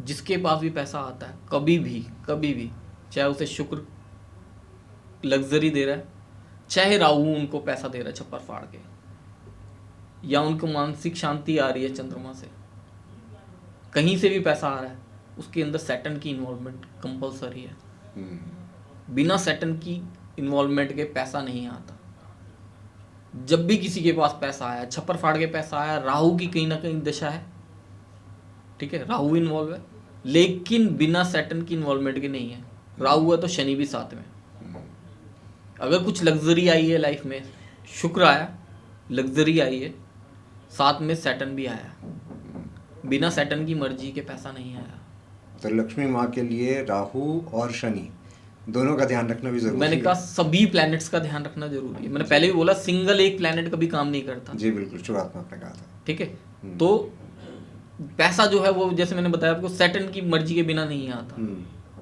जिसके पास भी पैसा आता है, कभी भी चाहे उसे शुक्र लग्जरी दे रहा है, चाहे राहु उनको पैसा दे रहा है छप्पर फाड़ के, या उनको मानसिक शांति आ रही है चंद्रमा से, कहीं से भी पैसा आ रहा है, उसके अंदर सैटर्न की इन्वॉल्वमेंट कंपलसरी है। बिना सैटर्न की इन्वॉल्वमेंट के पैसा नहीं आता। जब भी किसी के पास पैसा आया, छप्पर फाड़ के पैसा आया, राहु की कहीं ना कहीं दशा है, ठीक है, राहु इन्वॉल्व है, लेकिन बिना सैटर्न की इन्वॉल्वमेंट के नहीं है। राहु है तो शनि भी साथ में। अगर कुछ लग्जरी आई है लाइफ में, शुक्र आया, लग्जरी आई है, साथ में सैटर्न भी आया, बिना सैटर्न की मर्जी के पैसा नहीं आया। तो लक्ष्मी माँ के लिए राहु और शनि दोनों का ध्यान रखना भी जरूरी है। मैंने कहा सभी प्लैनेट्स का ध्यान रखना जरूरी है। मैंने पहले भी बोला सिंगल एक प्लैनेट कभी काम नहीं करता। जी बिल्कुल, शुरुआत में आपने कहा था। ठीक है, तो पैसा जो है वो जैसे मैंने बताया आपको, सैटर्न की मर्जी के बिना नहीं आता।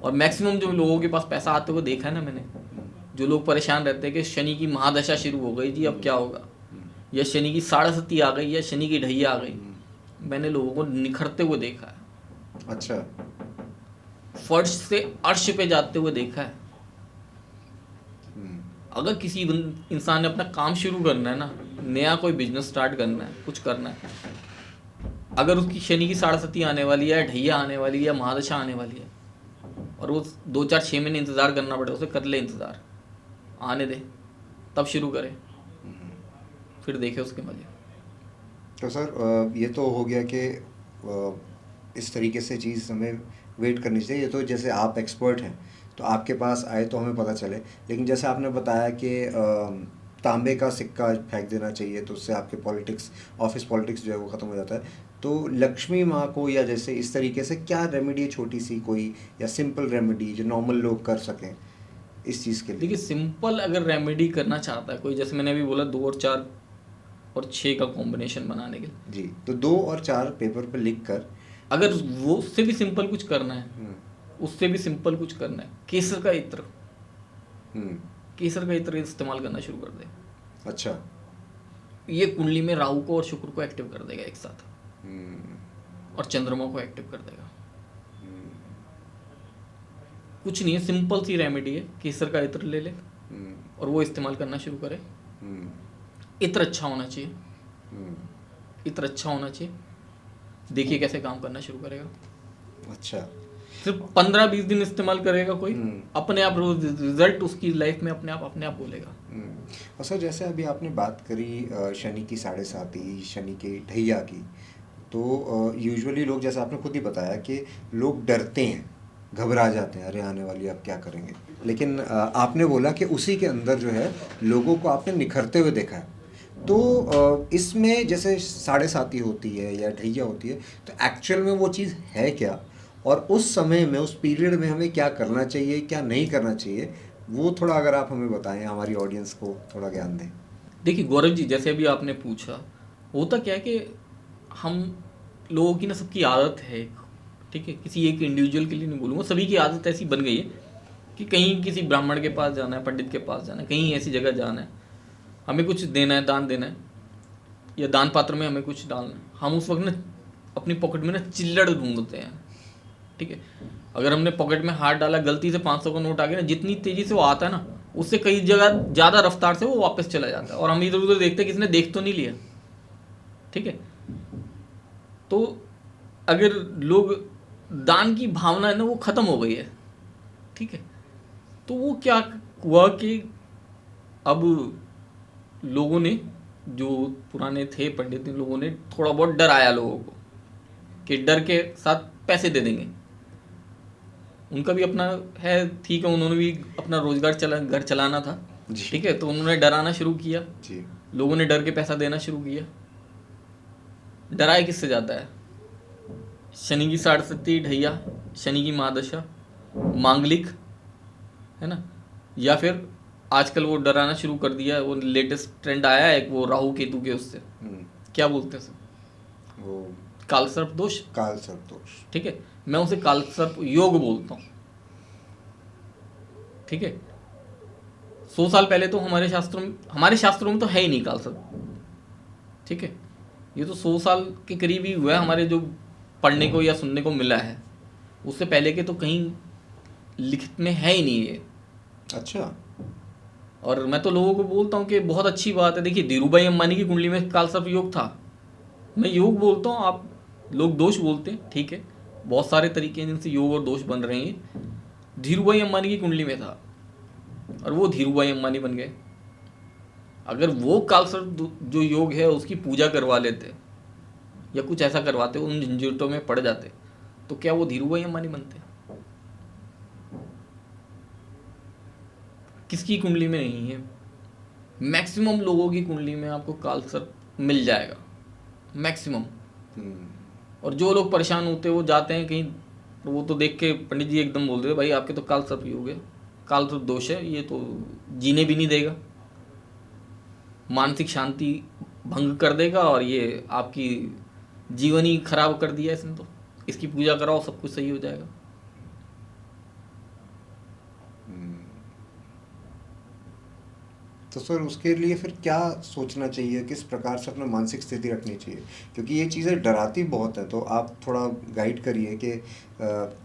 और मैक्सिमम जो लोगों के पास पैसा आते हुए देखा है ना मैंने, जो लोग परेशान रहते हैं कि शनि की महादशा शुरू हो गई जी, अब क्या होगा, या शनि की साढ़े आ गई, या शनि की ढैया आ गई, मैंने लोगों को निखरते हुए देखा है, अच्छा। फर्श से अर्श पे जाते हुए देखा है। अगर किसी इंसान ने अपना काम शुरू करना है ना, नया कोई बिजनेस स्टार्ट करना है, कुछ करना है, अगर उसकी शनि की साढ़े आने वाली है, ढैया आने वाली है, या महादशा आने वाली है, और वो 2 4 6 महीने इंतज़ार करना पड़े, उसे कर ले इंतज़ार, आने दे, तब शुरू करे, फिर देखे उसके मजे। तो सर ये तो हो गया कि इस तरीके से चीज़ हमें वेट करनी चाहिए। ये तो जैसे आप एक्सपर्ट हैं तो आपके पास आए तो हमें पता चले, लेकिन जैसे आपने बताया कि तांबे का सिक्का फेंक देना चाहिए तो उससे आपके पॉलिटिक्स, ऑफिस पॉलिटिक्स जो है वो ख़त्म हो जाता है। तो लक्ष्मी माँ को या जैसे इस तरीके से क्या रेमेडी है, छोटी सी कोई या सिंपल रेमेडी जो नॉर्मल लोग कर सकें इस चीज़ के लिए? देखिए, सिंपल अगर रेमेडी करना चाहता है कोई, जैसे मैंने अभी बोला 2 और 4 और 6 का कॉम्बिनेशन बनाने के लिए, जी, तो 2 और 4 पेपर पर लिख कर, अगर वो उससे भी सिंपल कुछ करना है, उससे भी सिंपल कुछ करना है, केसर का इत्र, केसर का इत्र इस्तेमाल करना शुरू कर दे। अच्छा। ये कुंडली में राहु को और शुक्र को एक्टिव कर देगा एक साथ, और चंद्रमा को एक्टिव कर देगा। कुछ नहीं है, सिंपल सी रेमेडी है, केसर का इत्र ले ले और वो इस्तेमाल करना शुरू करे। इत्र अच्छा होना चाहिए, इत्र अच्छा होना चाहिए, देखिए कैसे काम करना शुरू करेगा। अच्छा। सिर्फ 15-20 दिन इस्तेमाल करेगा कोई, अपने आप रिजल्ट उसकी लाइफ में अपने आप बोलेगा। और सर जैसे अभी आपने बात करी शनि की 7.5, शनि के ढैया की, तो यूजुअली लोग, जैसे आपने खुद ही बताया कि लोग डरते हैं, घबरा जाते हैं, अरे आने वाली अब क्या करेंगे, लेकिन आपने बोला कि उसी के अंदर जो है लोगों को आपने निखरते हुए देखा है। तो इसमें जैसे 7.5 होती है या ढैया होती है, तो एक्चुअल में वो चीज़ है क्या, और उस समय में, उस पीरियड में हमें क्या करना चाहिए, क्या नहीं करना चाहिए, वो थोड़ा अगर आप हमें बताएं, हमारी ऑडियंस को थोड़ा ज्ञान दें। देखिए गौरव जी, जैसे अभी आपने पूछा, होता क्या है कि हम लोगों की ना, सबकी आदत है, ठीक है, किसी एक इंडिविजुअल के लिए नहीं बोलूँगा, सभी की आदत ऐसी बन गई है कि कहीं किसी ब्राह्मण के पास जाना है, पंडित के पास जाना है, कहीं ऐसी जगह जाना है, हमें कुछ देना है, दान देना है, या दान पात्र में हमें कुछ डालना है, हम उस वक्त ना अपनी पॉकेट में ना चिल्लड़ ढूंढते हैं, ठीक है। अगर हमने पॉकेट में हाथ डाला, गलती से 500 का नोट आ गया ना, जितनी तेज़ी से वो आता है ना, उससे कई जगह ज़्यादा रफ्तार से वो वापस चला जाता है, और हम इधर उधर देखते हैं किसने देख तो नहीं लिया, ठीक है। तो अगर लोग, दान की भावना है ना, वो ख़त्म हो गई है, ठीक है। तो वो क्या हुआ कि अब लोगों ने, जो पुराने थे पंडित, लोगों ने थोड़ा बहुत डराया लोगों को कि डर के साथ पैसे दे देंगे। उनका भी अपना है, ठीक है, उन्होंने भी अपना रोजगार घर चलाना था, ठीक है, तो उन्होंने डराना शुरू किया जी। लोगों ने डर के पैसा देना शुरू किया। डराया किससे जाता है? शनि की 7.5 ढैया, शनि की महादशा, मांगलिक, है ना, या फिर आजकल वो डराना शुरू कर दिया, वो लेटेस्ट ट्रेंड आया है एक, वो राहु केतु के उससे, क्या बोलते हैं सर, वो कालसर्प दोष, कालसर्प दोष, ठीक है, मैं उसे कालसर्प योग बोलता हूँ, ठीक है। 100 साल पहले तो हमारे शास्त्रों में तो है ही नहीं कालसर्प, ठीक है। ये तो 100 साल के करीब ही हुआ है, हमारे जो पढ़ने को या सुनने को मिला है, उससे पहले के तो कहीं लिखित में है ही नहीं ये। अच्छा। और मैं तो लोगों को बोलता हूँ कि बहुत अच्छी बात है। देखिए धीरूभाई अंबानी की कुंडली में कालसर्प योग था, मैं योग बोलता हूँ, आप लोग दोष बोलते हैं, ठीक है, बहुत सारे तरीके हैं जिनसे योग और दोष बन रहे हैं। धीरूभाई अंबानी की कुंडली में था और वो धीरूभाई अंबानी बन गए। अगर वो कालसर्प जो योग है उसकी पूजा करवा लेते या कुछ ऐसा करवाते, उन झंझटों में पड़ जाते, तो क्या वो धीरूभाई अंबानी बनते? किसकी कुंडली में नहीं है? मैक्सिमम लोगों की कुंडली में आपको कालसर्प मिल जाएगा, मैक्सिमम। और जो लोग परेशान होते हैं वो जाते हैं कहीं, तो वो तो देख के पंडित जी एकदम बोल रहे भाई आपके तो कालसर्प योग है, कालसर्प दोष है, ये तो जीने भी नहीं देगा, मानसिक शांति भंग कर देगा, और ये आपकी जीवन ही खराब कर दिया इसने, तो इसकी पूजा कराओ सब कुछ सही हो जाएगा। तो सर उसके लिए फिर क्या सोचना चाहिए, किस प्रकार से अपना मानसिक स्थिति रखनी चाहिए, क्योंकि ये चीज़ें डराती बहुत हैं, तो आप थोड़ा गाइड करिए कि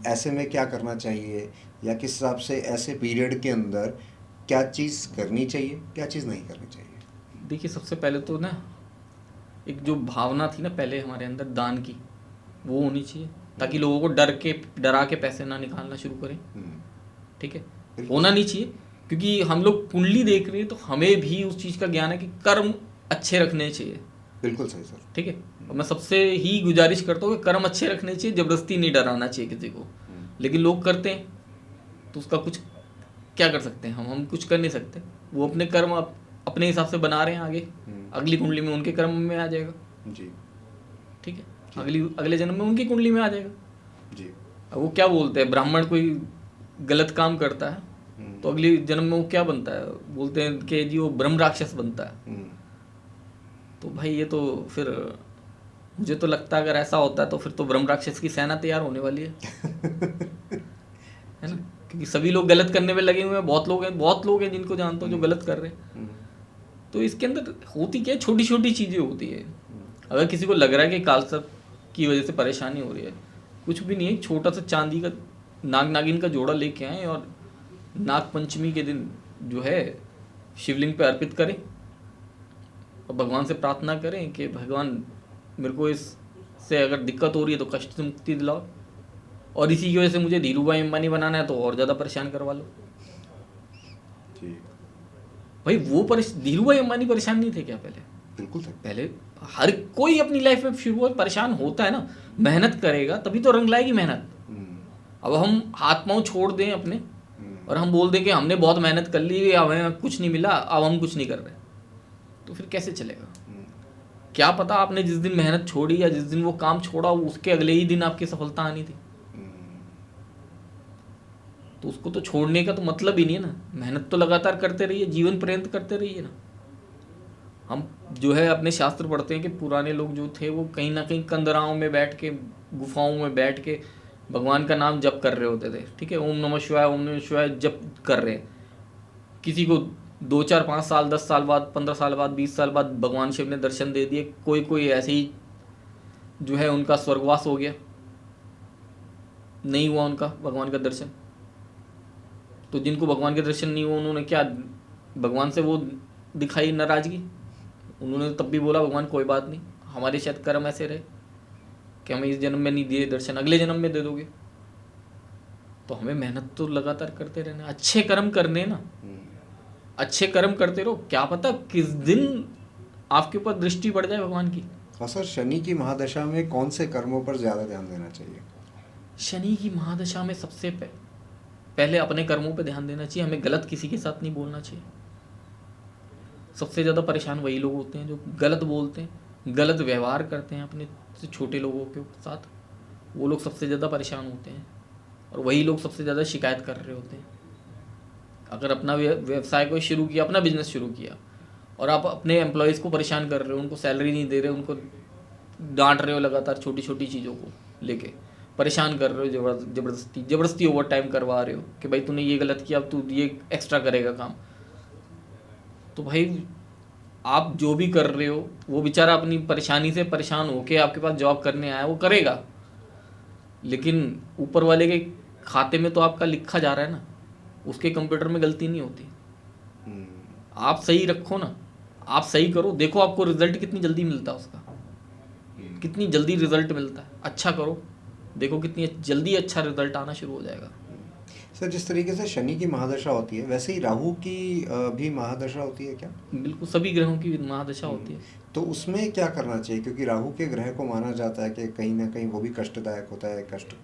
ऐसे में क्या करना चाहिए, या किस हिसाब से ऐसे पीरियड के अंदर क्या चीज़ करनी चाहिए, क्या चीज़ नहीं करनी चाहिए। देखिए, सबसे पहले तो ना एक जो भावना थी ना पहले हमारे अंदर दान की, वो होनी चाहिए, ताकि लोगों को डरा के पैसे ना निकालना शुरू करें। ठीक है, बिल्कुल। होना नहीं चाहिए, क्योंकि हम लोग कुंडली देख रहे हैं तो हमें भी उस चीज़ का ज्ञान है कि कर्म अच्छे रखने चाहिए। बिल्कुल सही सर। ठीक है, और मैं सबसे ही गुजारिश करता हूँ कि कर्म अच्छे रखने चाहिए, ज़बरदस्ती नहीं डराना चाहिए किसी को। लेकिन लोग करते हैं तो उसका कुछ क्या कर सकते हैं, हम कुछ कर नहीं सकते। वो अपने कर्म अपने हिसाब से बना रहे हैं आगे, अगली कुंडली में उनके कर्म में आ जाएगा। जी। ठीक है, अगले जन्म में उनकी कुंडली में आ जाएगा। जी। अब वो क्या बोलते हैं, ब्राह्मण कोई गलत काम करता है तो अगले जन्म में वो क्या बनता है, बोलते हैं कि जी वो ब्रह्म राक्षस बनता है। तो भाई ये तो फिर मुझे तो लगता है अगर ऐसा होता है तो फिर तो ब्रह्म राक्षस की सेना तैयार होने वाली है है ना, क्योंकि सभी लोग गलत करने में लगे हुए हैं। बहुत लोग हैं जिनको जानता हूँ जो गलत कर रहे हैं। तो इसके अंदर होती क्या है, छोटी छोटी चीज़ें होती है। अगर किसी को लग रहा है कि कालसर्प की वजह से परेशानी हो रही है, कुछ भी नहीं है, छोटा सा चांदी का नाग नागिन का जोड़ा लेके आए और नाग पंचमी के दिन जो है शिवलिंग पे अर्पित करें और भगवान से प्रार्थना करें कि भगवान मेरे को इससे अगर दिक्कत हो रही है तो कष्ट से मुक्ति दिलाओ, और इसी की वजह से मुझे धीरू भाई अंबानी बनाना है तो और ज़्यादा परेशान करवा लो। जी। भाई वो धीरू भाई अंबानी परेशान नहीं थे क्या पहले? बिल्कुल सर। पहले हर कोई अपनी लाइफ में शुरू में परेशान होता है ना, मेहनत करेगा तभी तो रंग लाएगी मेहनत। अब हम हाथ पांव छोड़ दें अपने और हम बोल दें कि हमने बहुत मेहनत कर ली, हमें कुछ नहीं मिला, अब हम कुछ नहीं कर रहे, तो फिर कैसे चलेगा? क्या पता आपने जिस दिन मेहनत छोड़ी या जिस दिन वो काम छोड़ा उसके अगले ही दिन आपकी सफलता आनी थी। तो उसको तो छोड़ने का तो मतलब ही नहीं है ना, मेहनत तो लगातार करते रहिए, जीवन पर्यंत करते रहिए ना। हम जो है अपने शास्त्र पढ़ते हैं कि पुराने लोग जो थे वो कहीं ना कहीं कंदराओं में बैठ के, गुफाओं में बैठ के भगवान का नाम जप कर रहे होते थे। ठीक है, ओम नमः शिवाय जप कर रहे हैं। किसी को 2 4 5 साल 10 साल बाद 15 साल बाद 20 साल बाद भगवान शिव ने दर्शन दे दिए, कोई ऐसे ही जो है उनका स्वर्गवास हो गया, नहीं हुआ उनका भगवान का दर्शन। तो जिनको भगवान के दर्शन नहीं हुआ उन्होंने क्या भगवान से वो दिखाई नाराजगी, उन्होंने तब भी बोला भगवान कोई बात नहीं, हमारे शायद कर्म ऐसे रहे कि हमें इस जन्म में नहीं दिए दर्शन, अगले जन्म में दे दोगे। तो हमें मेहनत तो लगातार करते रहना, अच्छे कर्म करने ना, अच्छे कर्म करते रहो, क्या पता किस दिन आपके ऊपर दृष्टि पड़ जाए भगवान की। और सर शनि की महादशा में कौन से कर्मों पर ज़्यादा ध्यान देना चाहिए। शनि की महादशा में सबसे पहले अपने कर्मों पे ध्यान देना चाहिए, हमें गलत किसी के साथ नहीं बोलना चाहिए। सबसे ज़्यादा परेशान वही लोग होते हैं जो गलत बोलते हैं, गलत व्यवहार करते हैं अपने से छोटे लोगों के साथ, वो लोग सबसे ज़्यादा परेशान होते हैं और वही लोग सबसे ज़्यादा शिकायत कर रहे होते हैं। अगर अपना व्यवसाय को शुरू किया, अपना बिजनेस शुरू किया और आप अपने एम्प्लॉयज़ को परेशान कर रहे हो, उनको सैलरी नहीं दे रहे, उनको डांट रहे हो लगातार, छोटी छोटी चीज़ों को लेके परेशान कर रहे हो, ज़बरदस्ती ओवर टाइम करवा रहे हो कि भाई तूने ये गलत किया, अब तू ये एक्स्ट्रा करेगा काम। तो भाई आप जो भी कर रहे हो वो बेचारा अपनी परेशानी से परेशान होके आपके पास जॉब करने आया, वो करेगा, लेकिन ऊपर वाले के खाते में तो आपका लिखा जा रहा है ना, उसके कंप्यूटर में गलती नहीं होती। आप सही रखो ना, आप सही करो, देखो आपको रिजल्ट कितनी जल्दी मिलता है उसका, कितनी जल्दी रिजल्ट मिलता है। अच्छा करो, देखो कितनी जल्दी अच्छा रिजल्ट आना शुरू हो जाएगा। सर जिस तरीके से शनि की महादशा होती है वैसे ही राहु की भी महादशा होती है क्या। बिल्कुल, सभी ग्रहों की महादशा होती है। तो उसमें क्या करना चाहिए, क्योंकि राहु के ग्रह को माना जाता है कि कहीं ना कहीं वो भी कष्टदायक होता है, कष्ट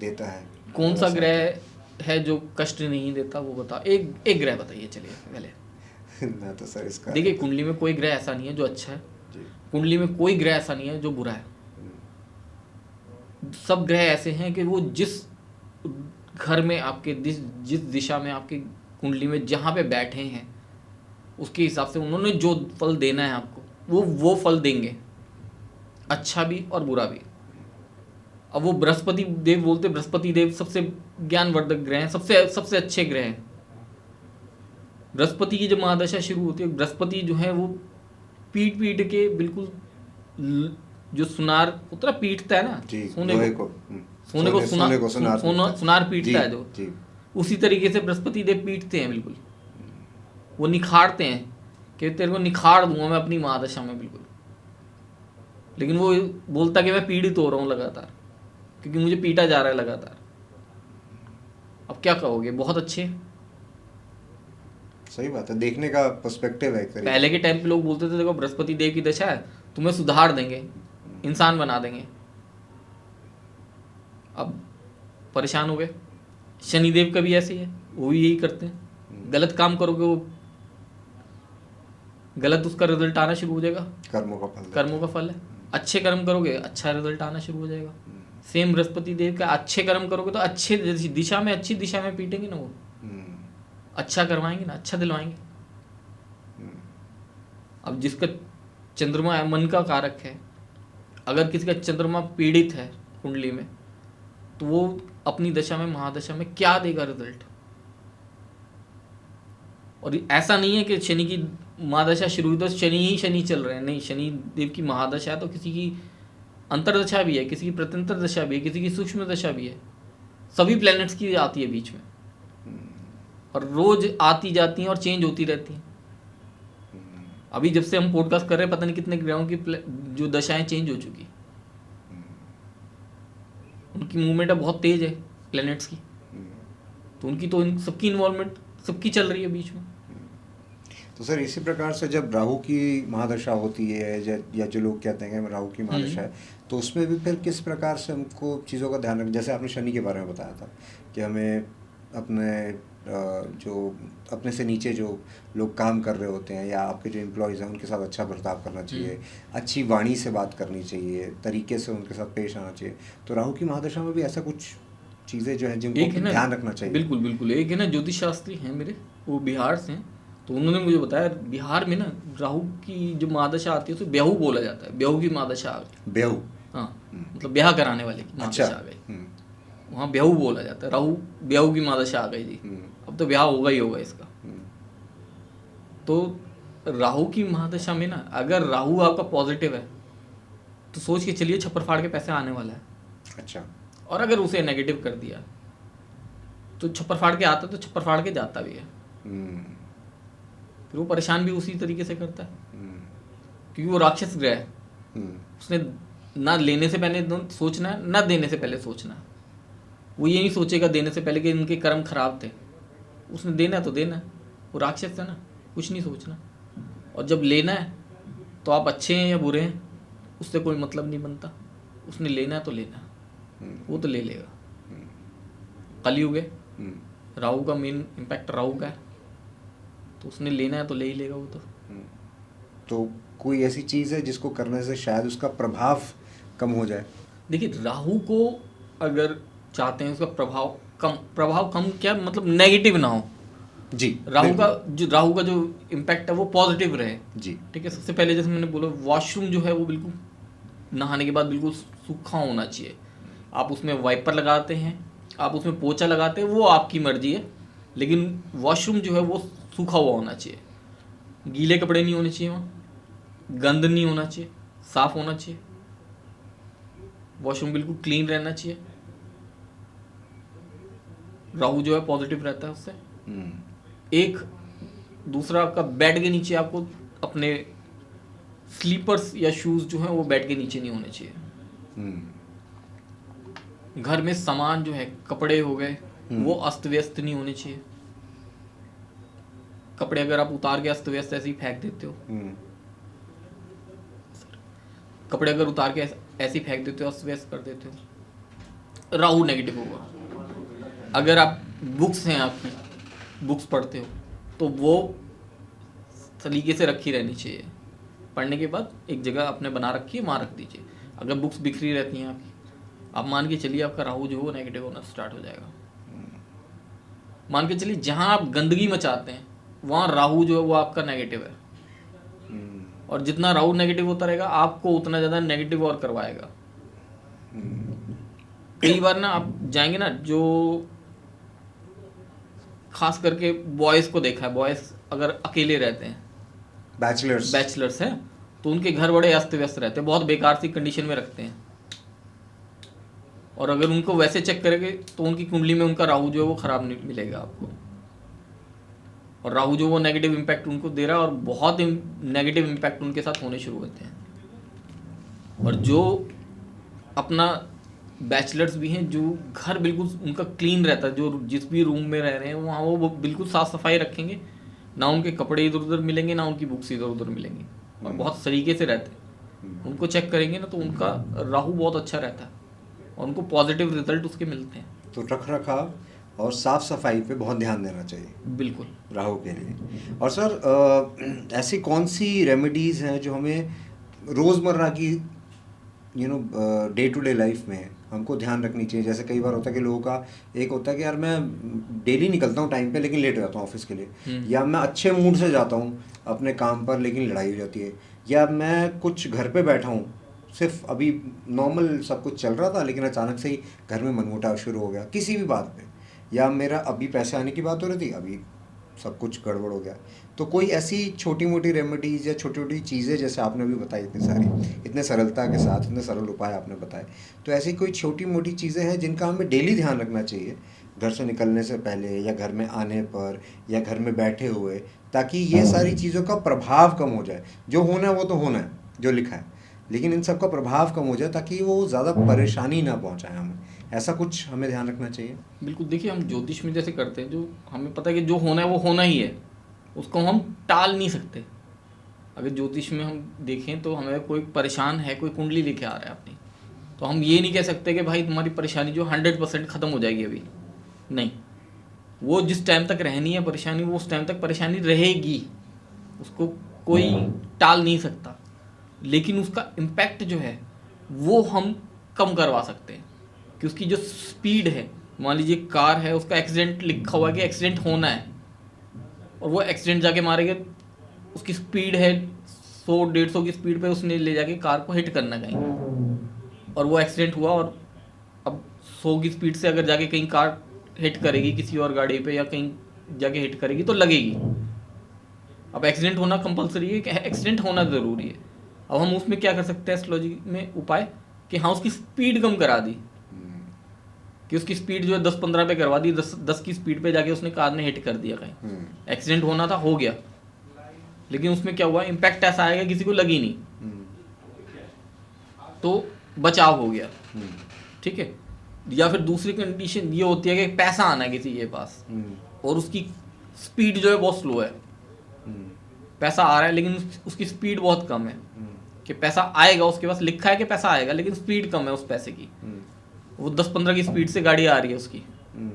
देता है। कौन सा ग्रह है जो कष्ट नहीं देता, वो बताओ, एक ग्रह बताइए चलिए पहले। ना तो सर इसका देखिए, कुंडली में कोई ग्रह ऐसा नहीं है जो अच्छा है, कुंडली में कोई ग्रह ऐसा नहीं है जो बुरा है। सब ग्रह ऐसे हैं कि वो जिस घर में आपके जिस दिशा में आपकी कुंडली में जहाँ पे बैठे हैं उसके हिसाब से उन्होंने जो फल देना है आपको वो फल देंगे, अच्छा भी और बुरा भी। अब वो बृहस्पति देव बोलते, बृहस्पति देव सबसे ज्ञानवर्धक ग्रह हैं, सबसे अच्छे ग्रह हैं। बृहस्पति की जब महादशा शुरू होती है, बृहस्पति जो है वो पीट पीट के बिल्कुल जो सुनार उतना पीटता है ना जी, सोने लोहे को, को सोने को सोने को सुनार पीटता है। सुनार जी पीटता है जो, जी। उसी तरीके से बृहस्पति देव पीटते हैं बिल्कुल, वो निखारते हैं कि तेरे को निखार दूंगा मैं अपनी महादशा में बिल्कुल। लेकिन वो बोलता कि मैं पीड़ित हो रहा हूँ लगातार, क्योंकि मुझे पीटा जा रहा है लगातार। अब क्या कहोगे, बहुत अच्छे। सही बात है, देखने का पर्सपेक्टिव है एक तरीके पहले के टाइम पे लोग बोलते थे देखो बृहस्पति देव की दशा है, तुम्हें सुधार देंगे, इंसान बना देंगे। अब परेशान हो गए। शनिदेव का भी ऐसे ही है, वो भी यही करते हैं। गलत काम करोगे वो गलत उसका रिजल्ट आना शुरू हो जाएगा, कर्मों का फल। कर्मों का फल है। अच्छे कर्म करोगे अच्छा रिजल्ट आना शुरू हो जाएगा। सेम बृहस्पति देव का अच्छे कर्म करोगे तो अच्छे दिशा में, अच्छी दिशा में पीटेंगे ना वो, अच्छा करवाएंगे ना, अच्छा दिलवाएंगे। अब जिसका चंद्रमा मन का कारक है, अगर किसी का चंद्रमा पीड़ित है कुंडली में, तो वो अपनी दशा में, महादशा में क्या देगा रिजल्ट। और ऐसा नहीं है कि शनि की महादशा शुरू हुई तो शनि ही शनि चल रहे हैं, नहीं। शनि देव की महादशा तो किसी की अंतरदशा भी है, किसी की प्रत्यंतर दशा भी है, किसी की सूक्ष्म दशा भी है। सभी प्लैनेट्स की आती है बीच में, और रोज आती जाती हैं और चेंज होती रहती हैं। अभी जब से हम पॉडकास्ट कर रहे हैं, पता नहीं कितने ग्रहों की जो दशाएं चेंज हो चुकी, उनकी मूवमेंट बहुत तेज है प्लैनेट्स की, तो उनकी तो सबकी इन्वॉल्वमेंट सबकी चल रही है बीच में। तो सर इसी प्रकार से जब राहु की महादशा होती है, या जो लोग कहते हैं कि राहु की महादशा है, तो उसमें भी फिर किस प्रकार से हमको चीज़ों का ध्यान रखना, जैसे आपने शनि के बारे में बताया था कि हमें अपने जो अपने से नीचे जो लोग काम कर रहे होते हैं या आपके जो एम्प्लॉयज़ हैं उनके साथ अच्छा बर्ताव करना चाहिए, अच्छी वाणी से बात करनी चाहिए, तरीके से उनके साथ पेश आना चाहिए। तो राहु की महादशा में भी ऐसा कुछ चीज़ें जो हैं जिनको ध्यान रखना चाहिए। बिल्कुल बिल्कुल। एक है ना ज्योतिष शास्त्री हैं मेरे, वो बिहार से हैं, तो उन्होंने मुझे बताया बिहार में ना राहु की जो महादशा आती है उसे ब्याहू बोला जाता है। ब्याहू की महादशा आ गई, ब्याहू, हाँ, मतलब ब्याह कराने वाले की महादशा आ गई, वहाँ ब्याहू बोला जाता है। राहु ब्याहू की महादशा आ गई जी, अब तो ब्याह होगा ही होगा इसका। तो राहु की महादशा में ना अगर राहु आपका पॉजिटिव है तो सोच के चलिए छप्पर फाड़ के पैसे आने वाला है। अच्छा। और अगर उसे नेगेटिव कर दिया तो छप्पर फाड़ के आता तो छप्पर फाड़ के जाता भी है, फिर वो परेशान भी उसी तरीके से करता है, क्योंकि वो राक्षस ग्रह है। उसने ना लेने से पहले सोचना है, ना देने से पहले सोचना है। वो ये नहीं सोचेगा देने से पहले कि इनके कर्म खराब थे, उसने देना है तो देना है। वो राक्षस है ना, कुछ नहीं सोचना। और जब लेना है तो आप अच्छे हैं या बुरे हैं उससे कोई मतलब नहीं बनता, उसने लेना है तो लेना है, वो तो ले लेगा। कलयुग है, राहु का मेन इम्पैक्ट राहु का है, तो उसने लेना है तो ले ही लेगा वो तो कोई ऐसी चीज़ है जिसको करने से शायद उसका प्रभाव कम हो जाए? देखिए राहु को अगर चाहते हैं उसका प्रभाव कम क्या मतलब नेगेटिव ना हो जी। राहु का जो इम्पैक्ट है वो पॉजिटिव रहे जी। ठीक है। सबसे पहले जैसे मैंने बोला वॉशरूम जो है वो बिल्कुल नहाने के बाद बिल्कुल सूखा होना चाहिए। आप उसमें वाइपर लगाते हैं, आप उसमें पोछा लगाते हैं, वो आपकी मर्जी है, लेकिन वॉशरूम जो है वो सूखा हुआ होना चाहिए। गीले कपड़े नहीं होने चाहिए, वहाँ गंद नहीं होना चाहिए, साफ होना चाहिए। वॉशरूम बिल्कुल क्लीन रहना चाहिए। राहु जो है पॉजिटिव रहता है उससे। एक दूसरा आपका बेड के नीचे आपको अपने स्लीपर्स या शूज जो हैं वो बेड के नीचे नहीं होने चाहिए। घर में सामान जो है कपड़े हो गए वो अस्त व्यस्त नहीं होने चाहिए। कपड़े अगर आप उतार के अस्त व्यस्त ऐसे ही फेंक देते हो, कपड़े अगर उतार के ऐसे ही फेंक देते हो, अस्त व्यस्त कर देते हो, राहु नेगेटिव होगा। अगर आप बुक्स हैं, आपकी बुक्स पढ़ते हो तो वो तरीके से रखी रहनी चाहिए। पढ़ने के बाद एक जगह आपने बना रखी है, वहाँ रख दीजिए। अगर बुक्स बिखरी रहती हैं आपकी, आप मान के चलिए आपका राहु जो है वो नेगेटिव होना स्टार्ट हो जाएगा। मान के चलिए जहाँ आप गंदगी मचाते हैं वहाँ राहु जो है वो आपका नेगेटिव है, और जितना राहु नेगेटिव होता रहेगा आपको उतना ज़्यादा नेगेटिव और करवाएगा। कई बार ना आप जाएंगे ना, जो खास करके बॉयज़ को देखा है, बॉयज़ अगर अकेले रहते हैं, बैचलर्स हैं, तो उनके घर बड़े अस्त व्यस्त रहते हैं, बहुत बेकार सी कंडीशन में रखते हैं। और अगर उनको वैसे चेक करेंगे तो उनकी कुंडली में उनका राहु जो है वो खराब नहीं मिलेगा आपको। और राहु जो वो नेगेटिव इम्पैक्ट उनको दे रहा है, और बहुत नेगेटिव इम्पैक्ट उनके साथ होने शुरू होते हैं। और जो अपना बैचलर्स भी हैं, जो घर बिल्कुल उनका क्लीन रहता है, जो जिस भी रूम में रह रहे हैं वहाँ वो बिल्कुल साफ़ सफाई रखेंगे, ना उनके कपड़े इधर उधर मिलेंगे, ना उनकी बुक्स इधर उधर मिलेंगी, और बहुत तरीके से रहते हैं। उनको चेक करेंगे ना तो उनका राहु बहुत अच्छा रहता है और उनको पॉजिटिव रिजल्ट उसके मिलते हैं। तो रख रखाव और साफ सफाई पे बहुत ध्यान देना चाहिए बिल्कुल। राहु के लिए। और सर ऐसी कौन सी रेमेडीज़ हैं जो हमें रोज़मर्रा की डे टू डे लाइफ में हमको ध्यान रखनी चाहिए? जैसे कई बार होता है कि लोगों का एक होता है कि यार मैं डेली निकलता हूँ टाइम पे लेकिन लेट हो जाता हूँ ऑफिस के लिए, या मैं अच्छे मूड से जाता हूँ अपने काम पर लेकिन लड़ाई हो जाती है, या मैं कुछ घर पे बैठा हूँ सिर्फ अभी नॉर्मल सब कुछ चल रहा था लेकिन अचानक से ही घर में मनमुटाव शुरू हो गया किसी भी बात पे, या मेरा अभी पैसे आने की बात हो रही थी अभी सब कुछ गड़बड़ हो गया। तो कोई ऐसी छोटी मोटी रेमेडीज़ या छोटी छोटी चीज़ें जैसे आपने अभी बताई इतनी सारी, इतने सरलता के साथ इतने सरल उपाय आपने बताए, तो ऐसी कोई छोटी मोटी चीज़ें हैं जिनका हमें डेली ध्यान रखना चाहिए घर से निकलने से पहले या घर में आने पर या घर में बैठे हुए, ताकि ये सारी चीज़ों का प्रभाव कम हो जाए? जो होना है वो तो होना है जो लिखा है, लेकिन इन सब का प्रभाव कम हो जाए ताकि वो ज़्यादा परेशानी ना पहुँचाए हमें। ऐसा कुछ हमें ध्यान रखना चाहिए? बिल्कुल। देखिए, हम ज्योतिष में जैसे करते हैं, जो हमें पता है कि जो होना है वो होना ही है, उसको हम टाल नहीं सकते। अगर ज्योतिष में हम देखें तो हमें कोई परेशान है, कोई कुंडली लेके आ रहा है अपनी, तो हम ये नहीं कह सकते कि भाई तुम्हारी परेशानी जो 100% ख़त्म हो जाएगी अभी। नहीं, वो जिस टाइम तक रहनी है परेशानी, वो उस टाइम तक परेशानी रहेगी, उसको कोई टाल नहीं सकता। लेकिन उसका इम्पैक्ट जो है वो हम कम करवा सकते हैं कि उसकी जो स्पीड है, मान लीजिए कार है, उसका एक्सीडेंट लिखा हुआ है कि एक्सीडेंट होना है, और वो एक्सीडेंट जाके मारेगा, उसकी स्पीड है 100-150 की स्पीड पे उसने ले जाके कार को हिट करना कहीं, और वो एक्सीडेंट हुआ, और अब 100 की स्पीड से अगर जाके कहीं कार हिट करेगी किसी और गाड़ी पे या कहीं जाके हिट करेगी तो लगेगी। अब एक्सीडेंट होना कंपलसरी है कि एक्सीडेंट होना ज़रूरी है। अब हम उसमें क्या कर सकते हैं एस्ट्रोलॉजी में उपाय, कि हाँ उसकी स्पीड कम करा दी, कि उसकी स्पीड जो है 10-15 पे करवा दी, 10 की स्पीड पे जाके उसने कार ने हिट कर दिया कहीं, एक्सीडेंट होना था हो गया, लेकिन उसमें क्या हुआ, इम्पैक्ट ऐसा आएगा किसी को लगी नहीं, तो बचाव हो गया। ठीक है। या फिर दूसरी कंडीशन ये होती है कि पैसा आना है किसी के पास और उसकी स्पीड जो है बहुत स्लो है, पैसा आ रहा है लेकिन उसकी स्पीड बहुत कम है, कि पैसा आएगा, उसके पास लिखा है कि पैसा आएगा लेकिन स्पीड कम है उस पैसे की, वो 10-15 की स्पीड से गाड़ी आ रही है उसकी।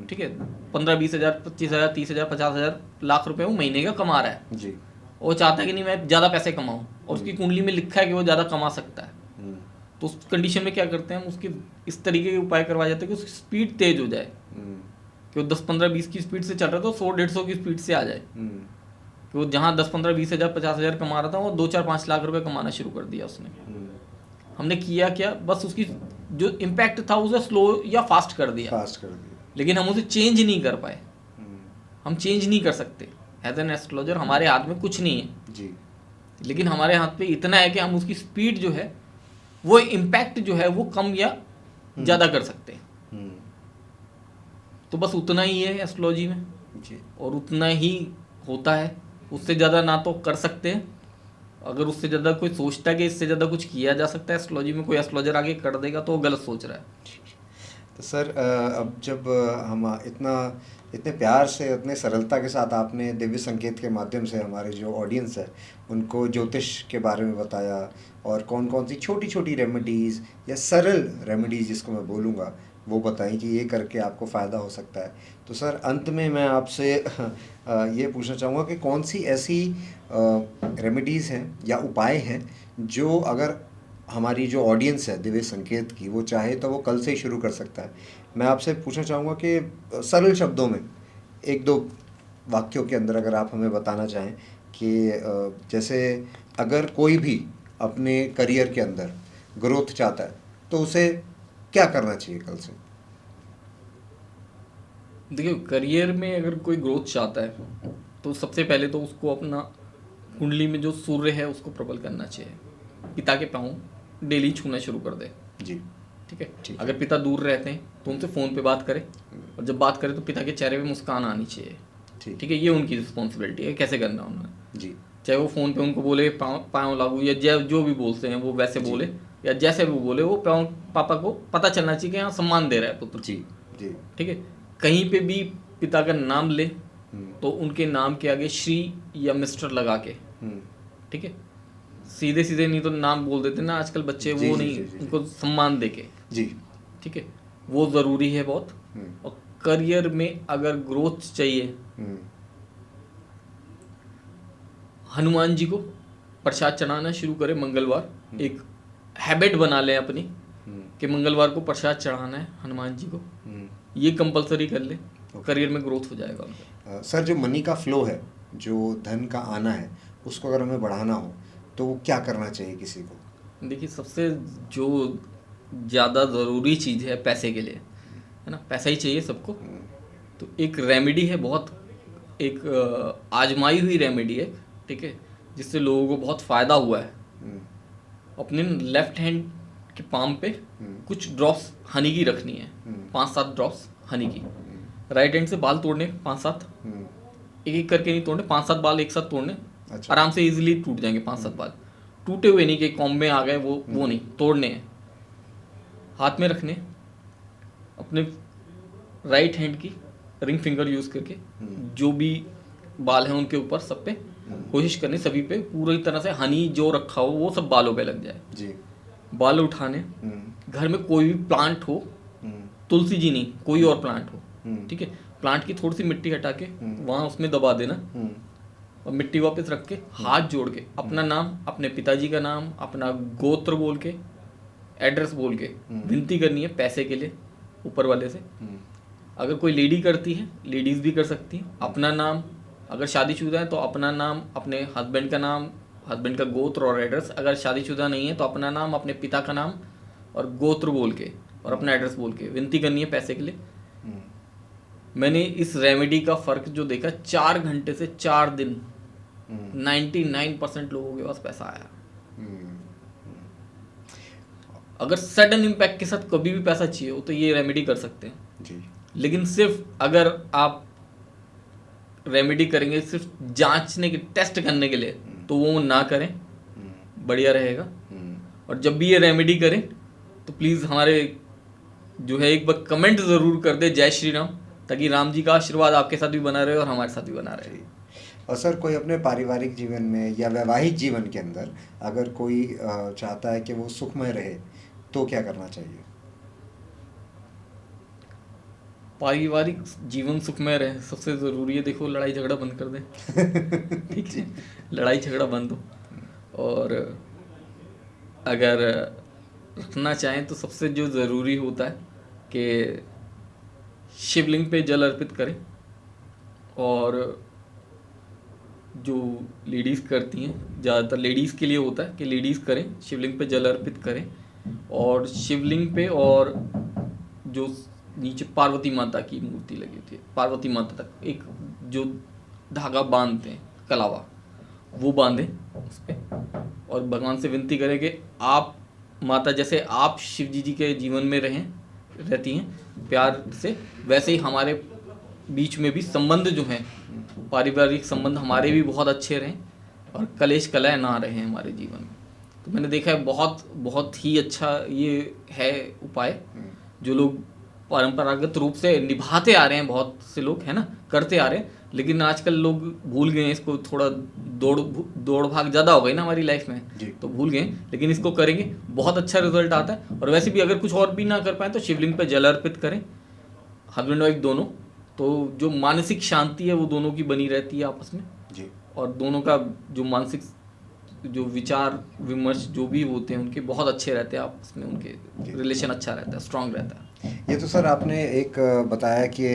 ठीक है, 15-20 हज़ार, 25 हज़ार, 30 हज़ार, 50 हज़ार, लाख रुपए वो महीने का कमा रहा है जी। वो चाहता है कि नहीं मैं ज़्यादा पैसे कमाऊँ, और उसकी कुंडली में लिखा है कि वो ज़्यादा कमा सकता है, तो उस कंडीशन में क्या करते हैं हम, उसके इस तरीके के उपाय करवाए जाते हैं कि उसकी स्पीड तेज हो जाए, कि वो 10-15-20 की स्पीड से चल रहा था तो 100-150 की स्पीड से आ जाए, कि वो जहाँ 10-15-20 हज़ार, 50 हज़ार कमा रहा था वो 2-4-5 लाख रुपए कमाना शुरू कर दिया उसने। हमने किया क्या, बस उसकी जो इम्पैक्ट था उसे स्लो या फास्ट कर दिया, लेकिन हम उसे चेंज नहीं कर पाए। हम चेंज नहीं कर सकते एज एन एस्ट्रोलॉजर, हमारे हाथ में कुछ नहीं है जी। लेकिन हमारे हाथ पे इतना है कि हम उसकी स्पीड जो है वो इम्पैक्ट जो है वो कम या ज़्यादा कर सकते हैं। तो बस उतना ही है एस्ट्रोलॉजी में जी। और उतना ही होता है, उससे ज़्यादा ना तो कर सकते हैं। अगर उससे ज़्यादा कोई सोचता है कि इससे ज़्यादा कुछ किया जा सकता है एस्ट्रोलॉजी में, कोई एस्ट्रोलॉजर आगे कर देगा तो वो गलत सोच रहा है। तो सर अब जब हम इतने प्यार से इतने सरलता के साथ आपने दिव्य संकेत के माध्यम से हमारे जो ऑडियंस है उनको ज्योतिष के बारे में बताया, और कौन कौन सी छोटी छोटी रेमेडीज़ या सरल रेमेडीज़ जिसको मैं बोलूँगा वो बताई कि ये करके आपको फ़ायदा हो सकता है, तो सर अंत में मैं आपसे ये पूछना चाहूँगा कि कौन सी ऐसी रेमेडीज़ हैं या उपाय हैं जो अगर हमारी जो ऑडियंस है दिव्य संकेत की वो चाहे तो वो कल से ही शुरू कर सकता है? मैं आपसे पूछना चाहूँगा कि सरल शब्दों में 1-2 वाक्यों के अंदर अगर आप हमें बताना चाहें कि जैसे अगर कोई भी अपने करियर के अंदर ग्रोथ चाहता है तो उसे क्या करना चाहिए कल से? देखिए, करियर में अगर कोई ग्रोथ चाहता है तो सबसे पहले तो उसको अपना कुंडली में जो सूर्य है उसको प्रबल करना चाहिए। पिता के पाँव डेली छूना शुरू कर दे। जी। ठीक है। ठीक है। अगर पिता दूर रहते हैं तो उनसे फ़ोन पे बात करें, और जब बात करें तो पिता के चेहरे पे मुस्कान आनी चाहिए। ठीक है। ये उनकी रिस्पॉन्सिबिलिटी है, कैसे करना है उन्होंने। जी। चाहे वो फ़ोन पे उनको बोले पाँव लागू, या जो भी बोलते हैं वो वैसे जी। बोले, या जैसे वो बोले वो पापा को पता चलना चाहिए कि यहाँ सम्मान दे रहा है पुत्र। जी। जी। ठीक है। कहीं पे भी पिता का नाम ले तो उनके नाम के आगे श्री या मिस्टर लगा के, ठीक है, सीधे सीधे नहीं तो नाम बोल देते ना आजकल बच्चे, जी, वो जी, नहीं, जी, जी, उनको सम्मान दे के। जी। ठीक है। वो ज़रूरी है बहुत। और करियर में अगर ग्रोथ चाहिए, हनुमान जी को प्रसाद चढ़ाना शुरू करें मंगलवार। एक हैबिट बना लें अपनी कि मंगलवार को प्रसाद चढ़ाना है हनुमान जी को। ये कंपलसरी कर ले, करियर में ग्रोथ हो जाएगा उनका। सर, जो मनी का फ्लो है, जो धन का आना है, उसको अगर हमें बढ़ाना हो तो क्या करना चाहिए किसी को? देखिए, सबसे जो ज़्यादा ज़रूरी चीज़ है पैसे के लिए, है ना, पैसा ही चाहिए सबको। तो एक रेमेडी है, बहुत एक आजमाई हुई रेमेडी है, ठीक है, जिससे लोगों को बहुत फ़ायदा हुआ है। अपने लेफ्ट हैंड के पाम पे कुछ ड्रॉप्स हनी की रखनी है, 5-7 ड्रॉप्स हनी की। राइट हैंड से बाल तोड़ने 5-7, एक एक करके नहीं तोड़ने, 5-7 बाल एक साथ तोड़ने। अच्छा। आराम से इजीली टूट जाएंगे 5-7 बाल, टूटे हुए नहीं कि कॉम्ब में आ गए, वो नहीं, तोड़ने हैं। हाथ में रखने अपने राइट हैंड की रिंग फिंगर यूज़ करके, जो भी बाल हैं उनके ऊपर सब पे कोशिश करनी, सभी पे पूरी तरह से हनी जो रखा हो वो सब बालों पे लग जाए जी। बाल उठाने। घर में कोई भी प्लांट हो, तुलसी जी नहीं, कोई और प्लांट हो, ठीक है, प्लांट की थोड़ी सी मिट्टी हटा के वहाँ उसमें दबा देना, और मिट्टी वापस रख के हाथ जोड़ के अपना नाम, अपने पिताजी का नाम, अपना गोत्र बोल के, एड्रेस बोल के विनती करनी है पैसे के लिए ऊपर वाले से। अगर कोई लेडी करती है, लेडीज़ भी कर सकती हैं, अपना नाम, अगर शादीशुदा है तो अपना नाम, अपने हस्बैंड का नाम, हस्बैंड का गोत्र और एड्रेस। अगर शादीशुदा नहीं है तो अपना नाम, अपने पिता का नाम और गोत्र बोल के और अपना एड्रेस बोल के विनती करनी है पैसे के लिए। मैंने इस रेमेडी का फ़र्क जो देखा, 4 घंटे से 4 दिन 99% लोगों के पास पैसा आया। अगर सडन इम्पैक्ट के साथ कभी भी पैसा चाहिए हो तो ये रेमेडी कर सकते हैं जी। लेकिन सिर्फ अगर आप रेमेडी करेंगे सिर्फ जांचने के, टेस्ट करने के लिए, तो वो ना करें, बढ़िया रहेगा। और जब भी ये रेमेडी करें तो प्लीज़ हमारे जो है एक बार कमेंट ज़रूर कर दे जय श्री राम, ताकि राम जी का आशीर्वाद आपके साथ भी बना रहे और हमारे साथ भी बना रहे। और सर, कोई अपने पारिवारिक जीवन में या वैवाहिक जीवन के अंदर अगर कोई चाहता है कि वो सुखमय रहे तो क्या करना चाहिए? पारिवारिक जीवन सुखमय रहे सबसे ज़रूरी है, देखो, लड़ाई झगड़ा बंद कर दें। ठीक है, लड़ाई झगड़ा बंद हो। और अगर रखना चाहें तो सबसे जो ज़रूरी होता है कि शिवलिंग पे जल अर्पित करें। और जो लेडीज़ करती हैं, ज़्यादातर लेडीज़ के लिए होता है कि लेडीज़ करें, शिवलिंग पे जल अर्पित करें। और शिवलिंग पे, और जो नीचे पार्वती माता की मूर्ति लगी होती है, पार्वती माता तक एक जो धागा बांधते हैं, कलावा, वो बांधें उस पर, और भगवान से विनती करें कि आप माता, जैसे आप शिव जी के जीवन में रहती हैं प्यार से, वैसे ही हमारे बीच में भी संबंध जो हैं, पारिवारिक संबंध हमारे भी बहुत अच्छे रहें और कलेश कलह ना रहे हमारे जीवन में। तो मैंने देखा है बहुत ही अच्छा ये है उपाय, जो लोग परंपरागत रूप से निभाते आ रहे हैं, बहुत से लोग, है ना, करते आ रहे हैं। लेकिन आजकल लोग भूल गए हैं इसको, थोड़ा दौड़ भाग ज़्यादा हो गई ना हमारी लाइफ में, तो भूल गए। लेकिन इसको करेंगे बहुत अच्छा रिजल्ट आता है। और वैसे भी अगर कुछ और भी ना कर पाए तो शिवलिंग पे जल अर्पित करें, हस्बैंड वाइफ दोनों, तो जो मानसिक शांति है वो दोनों की बनी रहती है आपस में जी। और दोनों का जो मानसिक जो विचार विमर्श जो भी होते हैं उनके बहुत अच्छे रहते हैं आपस में, उनके रिलेशन अच्छा रहता है, स्ट्रांग रहता है। ये तो सर आपने एक बताया कि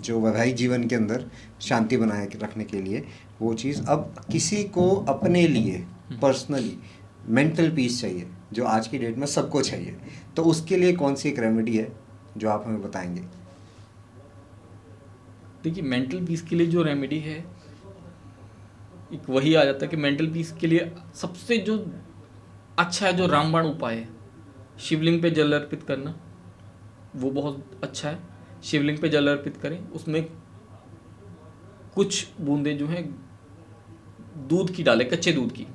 जो वैवाहिक जीवन के अंदर शांति बनाए रखने के लिए वो चीज़, अब किसी को अपने लिए पर्सनली मेंटल पीस चाहिए, जो आज की डेट में सबको चाहिए, तो उसके लिए कौन सी एक रेमेडी है जो आप हमें बताएंगे? देखिए, मेंटल पीस के लिए जो रेमेडी है एक वही आ जाता है कि मेंटल पीस के लिए सबसे जो अच्छा है, जो रामबाण उपाय है, शिवलिंग पे जल अर्पित करना, वो बहुत अच्छा है। शिवलिंग पे जल अर्पित करें, उसमें कुछ बूंदें जो हैं दूध की डालें, कच्चे दूध की,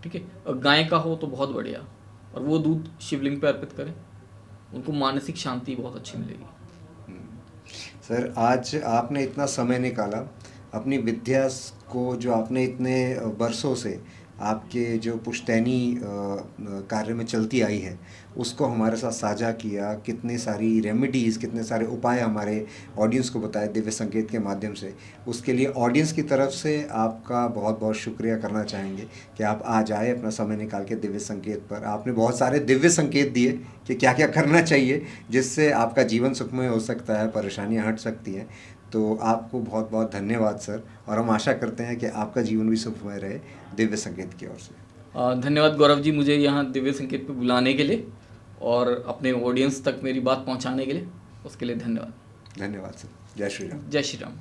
ठीक है, और गाय का हो तो बहुत बढ़िया, और वो दूध शिवलिंग पे अर्पित करें, उनको मानसिक शांति बहुत अच्छी मिलेगी। सर, आज आपने इतना समय निकाला अपनी विद्या को, जो आपने इतने बरसों से आपके जो पुश्तैनी कार्य में चलती आई है, उसको हमारे साथ साझा किया। कितनी सारी रेमेडीज़, कितने सारे उपाय हमारे ऑडियंस को बताए दिव्य संकेत के माध्यम से। उसके लिए ऑडियंस की तरफ से आपका बहुत बहुत शुक्रिया करना चाहेंगे कि आप आज आए अपना समय निकाल के दिव्य संकेत पर। आपने बहुत सारे दिव्य संकेत दिए कि क्या क्या करना चाहिए जिससे आपका जीवन सुखमय हो सकता है, परेशानियां हट सकती हैं। तो आपको बहुत बहुत धन्यवाद सर, और हम आशा करते हैं कि आपका जीवन भी सुखमय रहे दिव्य संकेत की ओर से। धन्यवाद गौरव जी, मुझे यहाँ दिव्य संकेत पे बुलाने के लिए और अपने ऑडियंस तक मेरी बात पहुँचाने के लिए, उसके लिए धन्यवाद। धन्यवाद सर। जय श्री राम। जय श्री राम।